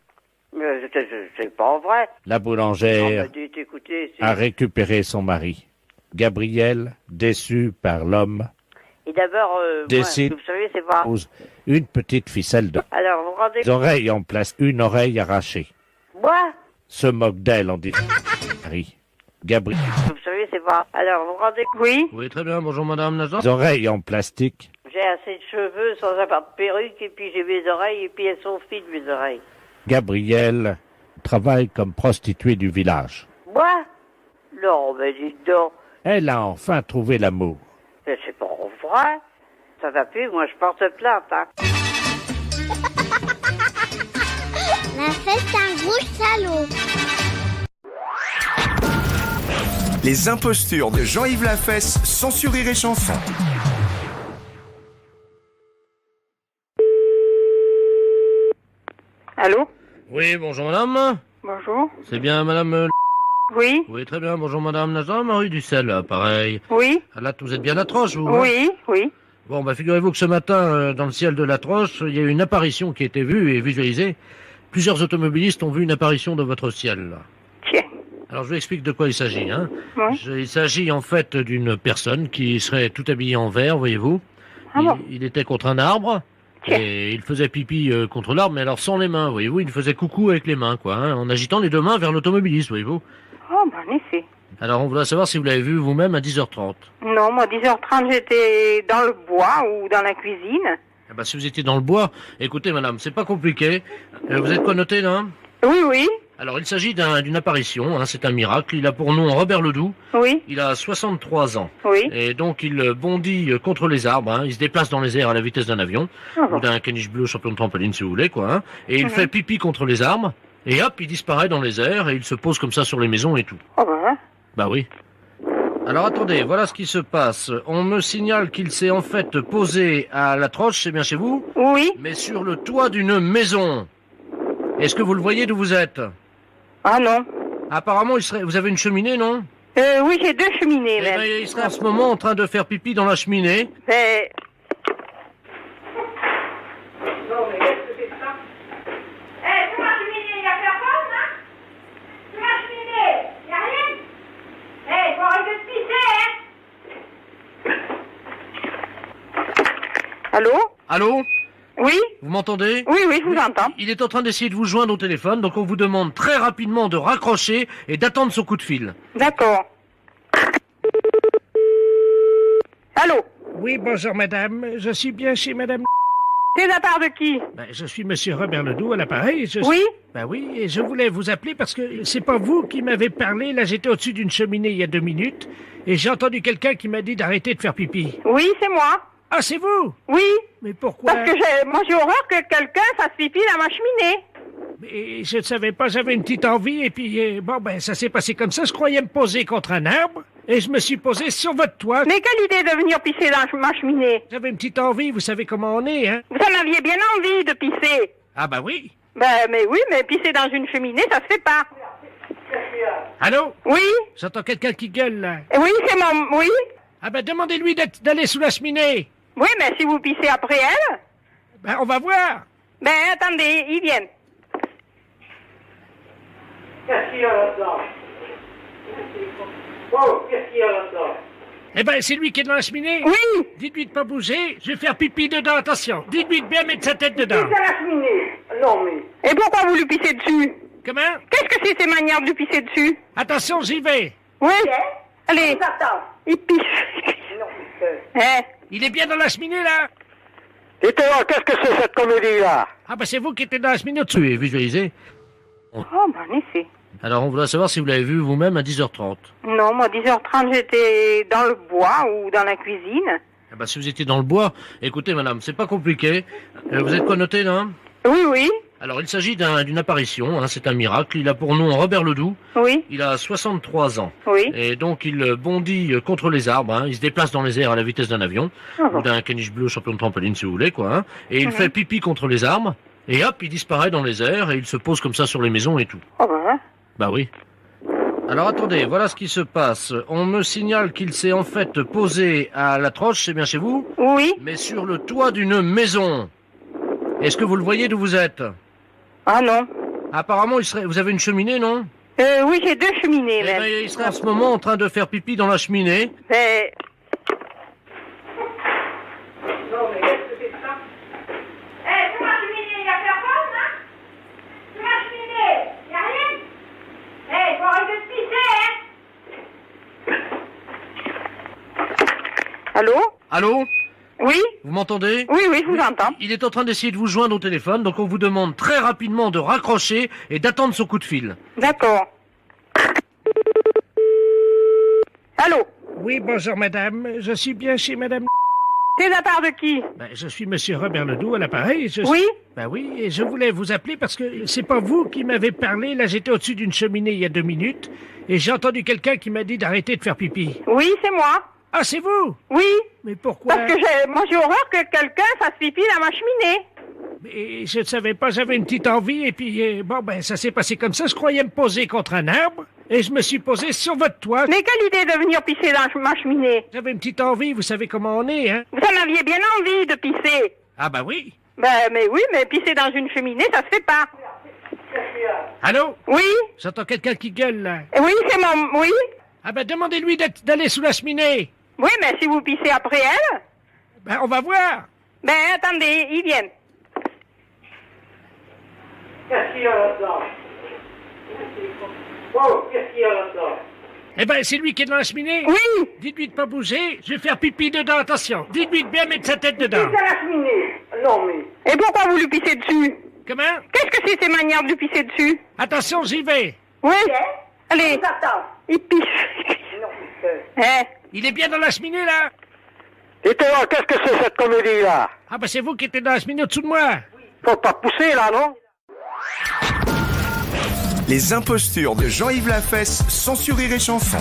Speaker 5: Mais c'est pas vrai.
Speaker 2: La boulangère
Speaker 5: On m'a dit, écoutez,
Speaker 2: a récupéré son mari. Gabriel, déçu par l'homme,
Speaker 5: Et d'abord,
Speaker 2: décide
Speaker 5: moi, vous savez, c'est pas...
Speaker 2: une petite ficelle de
Speaker 5: Alors, vous rendez...
Speaker 2: des oreilles en place, une oreille arrachée.
Speaker 5: Moi?
Speaker 2: Se moque d'elle en disant Marie. Gabriel.
Speaker 5: Vous savez, c'est pas... Alors, vous rendez... Oui?
Speaker 2: Oui, très bien, bonjour madame Nazar. Des oreilles en plastique.
Speaker 5: J'ai assez de cheveux sans avoir de perruque, et puis j'ai mes oreilles, et puis elles sont fines, mes oreilles.
Speaker 2: Gabriel travaille comme prostituée du village.
Speaker 5: Moi? Non, mais dites donc.
Speaker 2: Elle a enfin trouvé l'amour.
Speaker 5: Mais c'est pas vrai. Ça va plus, moi je porte plainte, hein.
Speaker 6: La fête un gros salaud.
Speaker 10: Les impostures de Jean-Yves Lafesse sont sur Rire et Chanson.
Speaker 1: Allô?
Speaker 2: Oui, bonjour madame.
Speaker 1: Bonjour.
Speaker 2: C'est bien madame...
Speaker 1: Oui.
Speaker 2: Oui, très bien, bonjour madame Nazar, Marie Ducel, pareil.
Speaker 1: Oui.
Speaker 2: Ah, là, vous êtes bien à Troche, vous? Hein?
Speaker 1: Oui, oui.
Speaker 2: Bon, bah figurez-vous que ce matin, dans le ciel de la Troche, il y a eu une apparition qui a été vue et visualisée. Plusieurs automobilistes ont vu une apparition dans votre ciel, là.
Speaker 1: Tiens.
Speaker 2: Alors, je vous explique de quoi il s'agit, hein.
Speaker 1: Oui.
Speaker 2: Il s'agit, en fait, d'une personne qui serait tout habillée en vert, voyez-vous.
Speaker 1: Ah bon?
Speaker 2: Il était contre un arbre.
Speaker 1: Tiens.
Speaker 2: Et il faisait pipi contre l'arbre, mais alors sans les mains, voyez-vous. Il faisait coucou avec les mains, quoi, hein, en agitant les deux mains vers l'automobiliste, voyez-vous.
Speaker 1: Oh, ben, en effet.
Speaker 2: Alors, on voudrait savoir si vous l'avez vu vous-même à 10h30.
Speaker 1: Non, moi, 10h30, j'étais dans le bois ou dans la cuisine.
Speaker 2: Eh ben, si vous étiez dans le bois, écoutez, madame, c'est pas compliqué. Vous êtes connoté, là?
Speaker 1: Oui, oui.
Speaker 2: Alors, il s'agit d'une apparition, hein, c'est un miracle. Il a pour nom Robert Ledoux.
Speaker 1: Oui.
Speaker 2: Il a 63 ans.
Speaker 1: Oui.
Speaker 2: Et donc, il bondit contre les arbres, hein. Il se déplace dans les airs à la vitesse d'un avion. Ou d'un caniche bleu champion de trampoline, si vous voulez, quoi, hein. Et il fait pipi contre les arbres. Et hop, il disparaît dans les airs et il se pose comme ça sur les maisons et tout.
Speaker 1: Oh, ben.
Speaker 2: Bah oui. Alors attendez, voilà ce qui se passe. On me signale qu'il s'est en fait posé à la Troche, c'est bien chez vous?
Speaker 1: Oui.
Speaker 2: Mais sur le toit d'une maison. Est-ce que vous le voyez d'où vous êtes?
Speaker 1: Ah non.
Speaker 2: Apparemment, vous avez une cheminée, non?
Speaker 1: Oui, j'ai 2 cheminées,
Speaker 2: Eh
Speaker 1: même.
Speaker 2: ben, il serait en ce moment en train de faire pipi dans la cheminée.
Speaker 1: Mais...
Speaker 13: Non, mais qu'est-ce que c'est que ça? Eh, c'est ma cheminée, y'a personne, hein? C'est ma cheminée, y'a rien? Eh, faut arrêter de pisser, hein?
Speaker 1: Allô?
Speaker 2: Allô?
Speaker 1: Oui?
Speaker 2: Vous m'entendez?
Speaker 1: Oui, oui, je vous entends.
Speaker 2: Il est en train d'essayer de vous joindre au téléphone, donc on vous demande très rapidement de raccrocher et d'attendre son coup de fil.
Speaker 1: D'accord. Allô?
Speaker 9: Oui, bonjour madame. Je suis bien chez madame...
Speaker 1: C'est de la part de qui?
Speaker 9: Ben, je suis monsieur Robert Ledoux à l'appareil.
Speaker 1: Oui?
Speaker 9: Ben oui, et je voulais vous appeler parce que c'est pas vous qui m'avez parlé. Là, j'étais au-dessus d'une cheminée il y a 2 minutes et j'ai entendu quelqu'un qui m'a dit d'arrêter de faire pipi.
Speaker 1: Oui, c'est moi.
Speaker 9: Ah, c'est vous?
Speaker 1: Oui.
Speaker 9: Mais pourquoi?
Speaker 1: Parce que moi j'ai horreur que quelqu'un fasse pipi dans ma cheminée.
Speaker 9: Mais je ne savais pas, j'avais une petite envie et puis bon ben ça s'est passé comme ça. Je croyais me poser contre un arbre et je me suis posé sur votre toit.
Speaker 1: Mais quelle idée de venir pisser dans ma cheminée?
Speaker 9: J'avais une petite envie, vous savez comment on est, hein?
Speaker 1: Vous en aviez bien envie de pisser.
Speaker 9: Ah bah oui.
Speaker 1: Ben mais oui, mais pisser dans une cheminée, ça se fait pas.
Speaker 9: Allô?
Speaker 1: Oui?
Speaker 9: J'entends quelqu'un qui gueule là.
Speaker 1: Oui, c'est mon... Oui?
Speaker 9: Ah ben demandez-lui d'aller sous la cheminée.
Speaker 1: Oui, mais si vous pissez après elle...
Speaker 9: Ben on va voir.
Speaker 1: Ben attendez, ils viennent.
Speaker 13: Qu'est-ce qu'il y a là-dedans? Oh, qu'est-ce qu'il y a là-dedans?
Speaker 9: Eh ben, c'est lui qui est dans la cheminée?
Speaker 1: Oui!
Speaker 9: Dites-lui de pas bouger, je vais faire pipi dedans, attention. Dites-lui de bien mettre sa tête dedans.
Speaker 1: Pisse à la cheminée. Non, mais... Et pourquoi vous lui pissez dessus?
Speaker 9: Comment?
Speaker 1: Qu'est-ce que c'est ces manières de lui pisser dessus?
Speaker 9: Attention, j'y vais.
Speaker 1: Oui? Allez. Il pisse. Hein?
Speaker 9: Il est bien dans la cheminée, là?
Speaker 7: Et toi, qu'est-ce que c'est cette comédie-là?
Speaker 9: Ah ben, c'est vous qui étiez dans la cheminée au-dessus.
Speaker 2: Et visualisé.
Speaker 1: Oh, ben en effet.
Speaker 2: Alors, on voudrait savoir si vous l'avez vu vous-même à 10h30.
Speaker 1: Non, moi, 10h30, j'étais dans le bois ou dans la cuisine.
Speaker 2: Eh ben, si vous étiez dans le bois, écoutez, madame, c'est pas compliqué. Vous êtes connoté, là?
Speaker 1: Oui, oui.
Speaker 2: Alors, il s'agit d'une apparition, hein, c'est un miracle. Il a pour nom Robert Ledoux.
Speaker 1: Oui.
Speaker 2: Il a 63 ans.
Speaker 1: Oui.
Speaker 2: Et donc, il bondit contre les arbres, hein. Il se déplace dans les airs à la vitesse d'un avion. Ou d'un caniche bleu champion de trampoline, si vous voulez, quoi, hein. Et il fait pipi contre les arbres. Et hop, il disparaît dans les airs et il se pose comme ça sur les maisons et tout.
Speaker 1: Oh ben.
Speaker 2: Bah oui. Alors attendez, voilà ce qui se passe. On me signale qu'il s'est en fait posé à la Troche, c'est bien chez vous?
Speaker 1: Oui.
Speaker 2: Mais sur le toit d'une maison. Est-ce que vous le voyez d'où vous êtes?
Speaker 1: Ah non.
Speaker 2: Apparemment, vous avez une cheminée, non?
Speaker 1: Oui, j'ai 2 cheminées,
Speaker 2: Eh
Speaker 1: même.
Speaker 2: ben, il serait en ce moment en train de faire pipi dans la cheminée.
Speaker 1: Mais...
Speaker 13: Non, mais qu'est-ce que c'est que ça? Eh, c'est ma cheminée, y'a personne, hein? C'est ma cheminée, y'a rien? Eh, faut arrêter de pisser, hein?
Speaker 1: Allô?
Speaker 2: Allô?
Speaker 1: Oui?
Speaker 2: Vous m'entendez?
Speaker 1: Oui, oui, je vous entends.
Speaker 2: Il est en train d'essayer de vous joindre au téléphone, donc on vous demande très rapidement de raccrocher et d'attendre son coup de fil.
Speaker 1: D'accord. Allô?
Speaker 9: Oui, bonjour madame. Je suis bien chez madame...
Speaker 1: C'est de la part de qui?
Speaker 9: Ben, je suis monsieur Robert Ledoux à l'appareil.
Speaker 1: Oui?
Speaker 9: Ben oui, et je voulais vous appeler parce que c'est pas vous qui m'avez parlé. Là, j'étais au-dessus d'une cheminée il y a 2 minutes et j'ai entendu quelqu'un qui m'a dit d'arrêter de faire pipi.
Speaker 1: Oui, c'est moi.
Speaker 9: Ah, c'est vous?
Speaker 1: Oui.
Speaker 9: Mais pourquoi?
Speaker 1: Parce que moi j'ai horreur que quelqu'un fasse pipi dans ma cheminée.
Speaker 9: Mais je ne savais pas, j'avais une petite envie, et puis bon, ben ça s'est passé comme ça. Je croyais me poser contre un arbre, et je me suis posé sur votre toit.
Speaker 1: Mais quelle idée de venir pisser dans ma cheminée?
Speaker 9: J'avais une petite envie, vous savez comment on est, hein?
Speaker 1: Vous en aviez bien envie de pisser.
Speaker 9: Ah bah oui.
Speaker 1: Ben, mais oui, mais pisser dans une cheminée, ça se fait pas.
Speaker 9: Allô?
Speaker 1: Oui?
Speaker 9: J'entends quelqu'un qui gueule, là.
Speaker 1: Oui, c'est mon... Oui?
Speaker 9: Ah ben demandez-lui d'aller sous la cheminée.
Speaker 1: Oui, mais si vous pissez après elle...
Speaker 9: Ben on va voir.
Speaker 1: Ben, attendez, ils viennent.
Speaker 14: Qu'est-ce qu'il y a là-dedans? Oh, qu'est-ce qu'il y a là-dedans?
Speaker 9: Eh ben, c'est lui qui est dans la cheminée?
Speaker 1: Oui!
Speaker 9: Dites-lui de pas bouger, je vais faire pipi dedans, attention. Dites-lui de bien mettre sa tête dedans.
Speaker 14: C'est la cheminée. Non, mais...
Speaker 1: Et pourquoi vous lui pissez dessus?
Speaker 9: Comment?
Speaker 1: Qu'est-ce que c'est ces manières de lui pisser dessus?
Speaker 9: Attention, j'y vais.
Speaker 1: Oui? Allez. Il pisse.
Speaker 14: Non,
Speaker 9: Il est bien dans la cheminée, là?
Speaker 14: Et toi, qu'est-ce que c'est cette comédie-là?
Speaker 9: Ah ben, c'est vous qui étiez dans la cheminée au-dessous de moi.
Speaker 14: Faut pas pousser, là, non?
Speaker 10: Les impostures de Jean-Yves Lafesse, sans Rire et Chanson.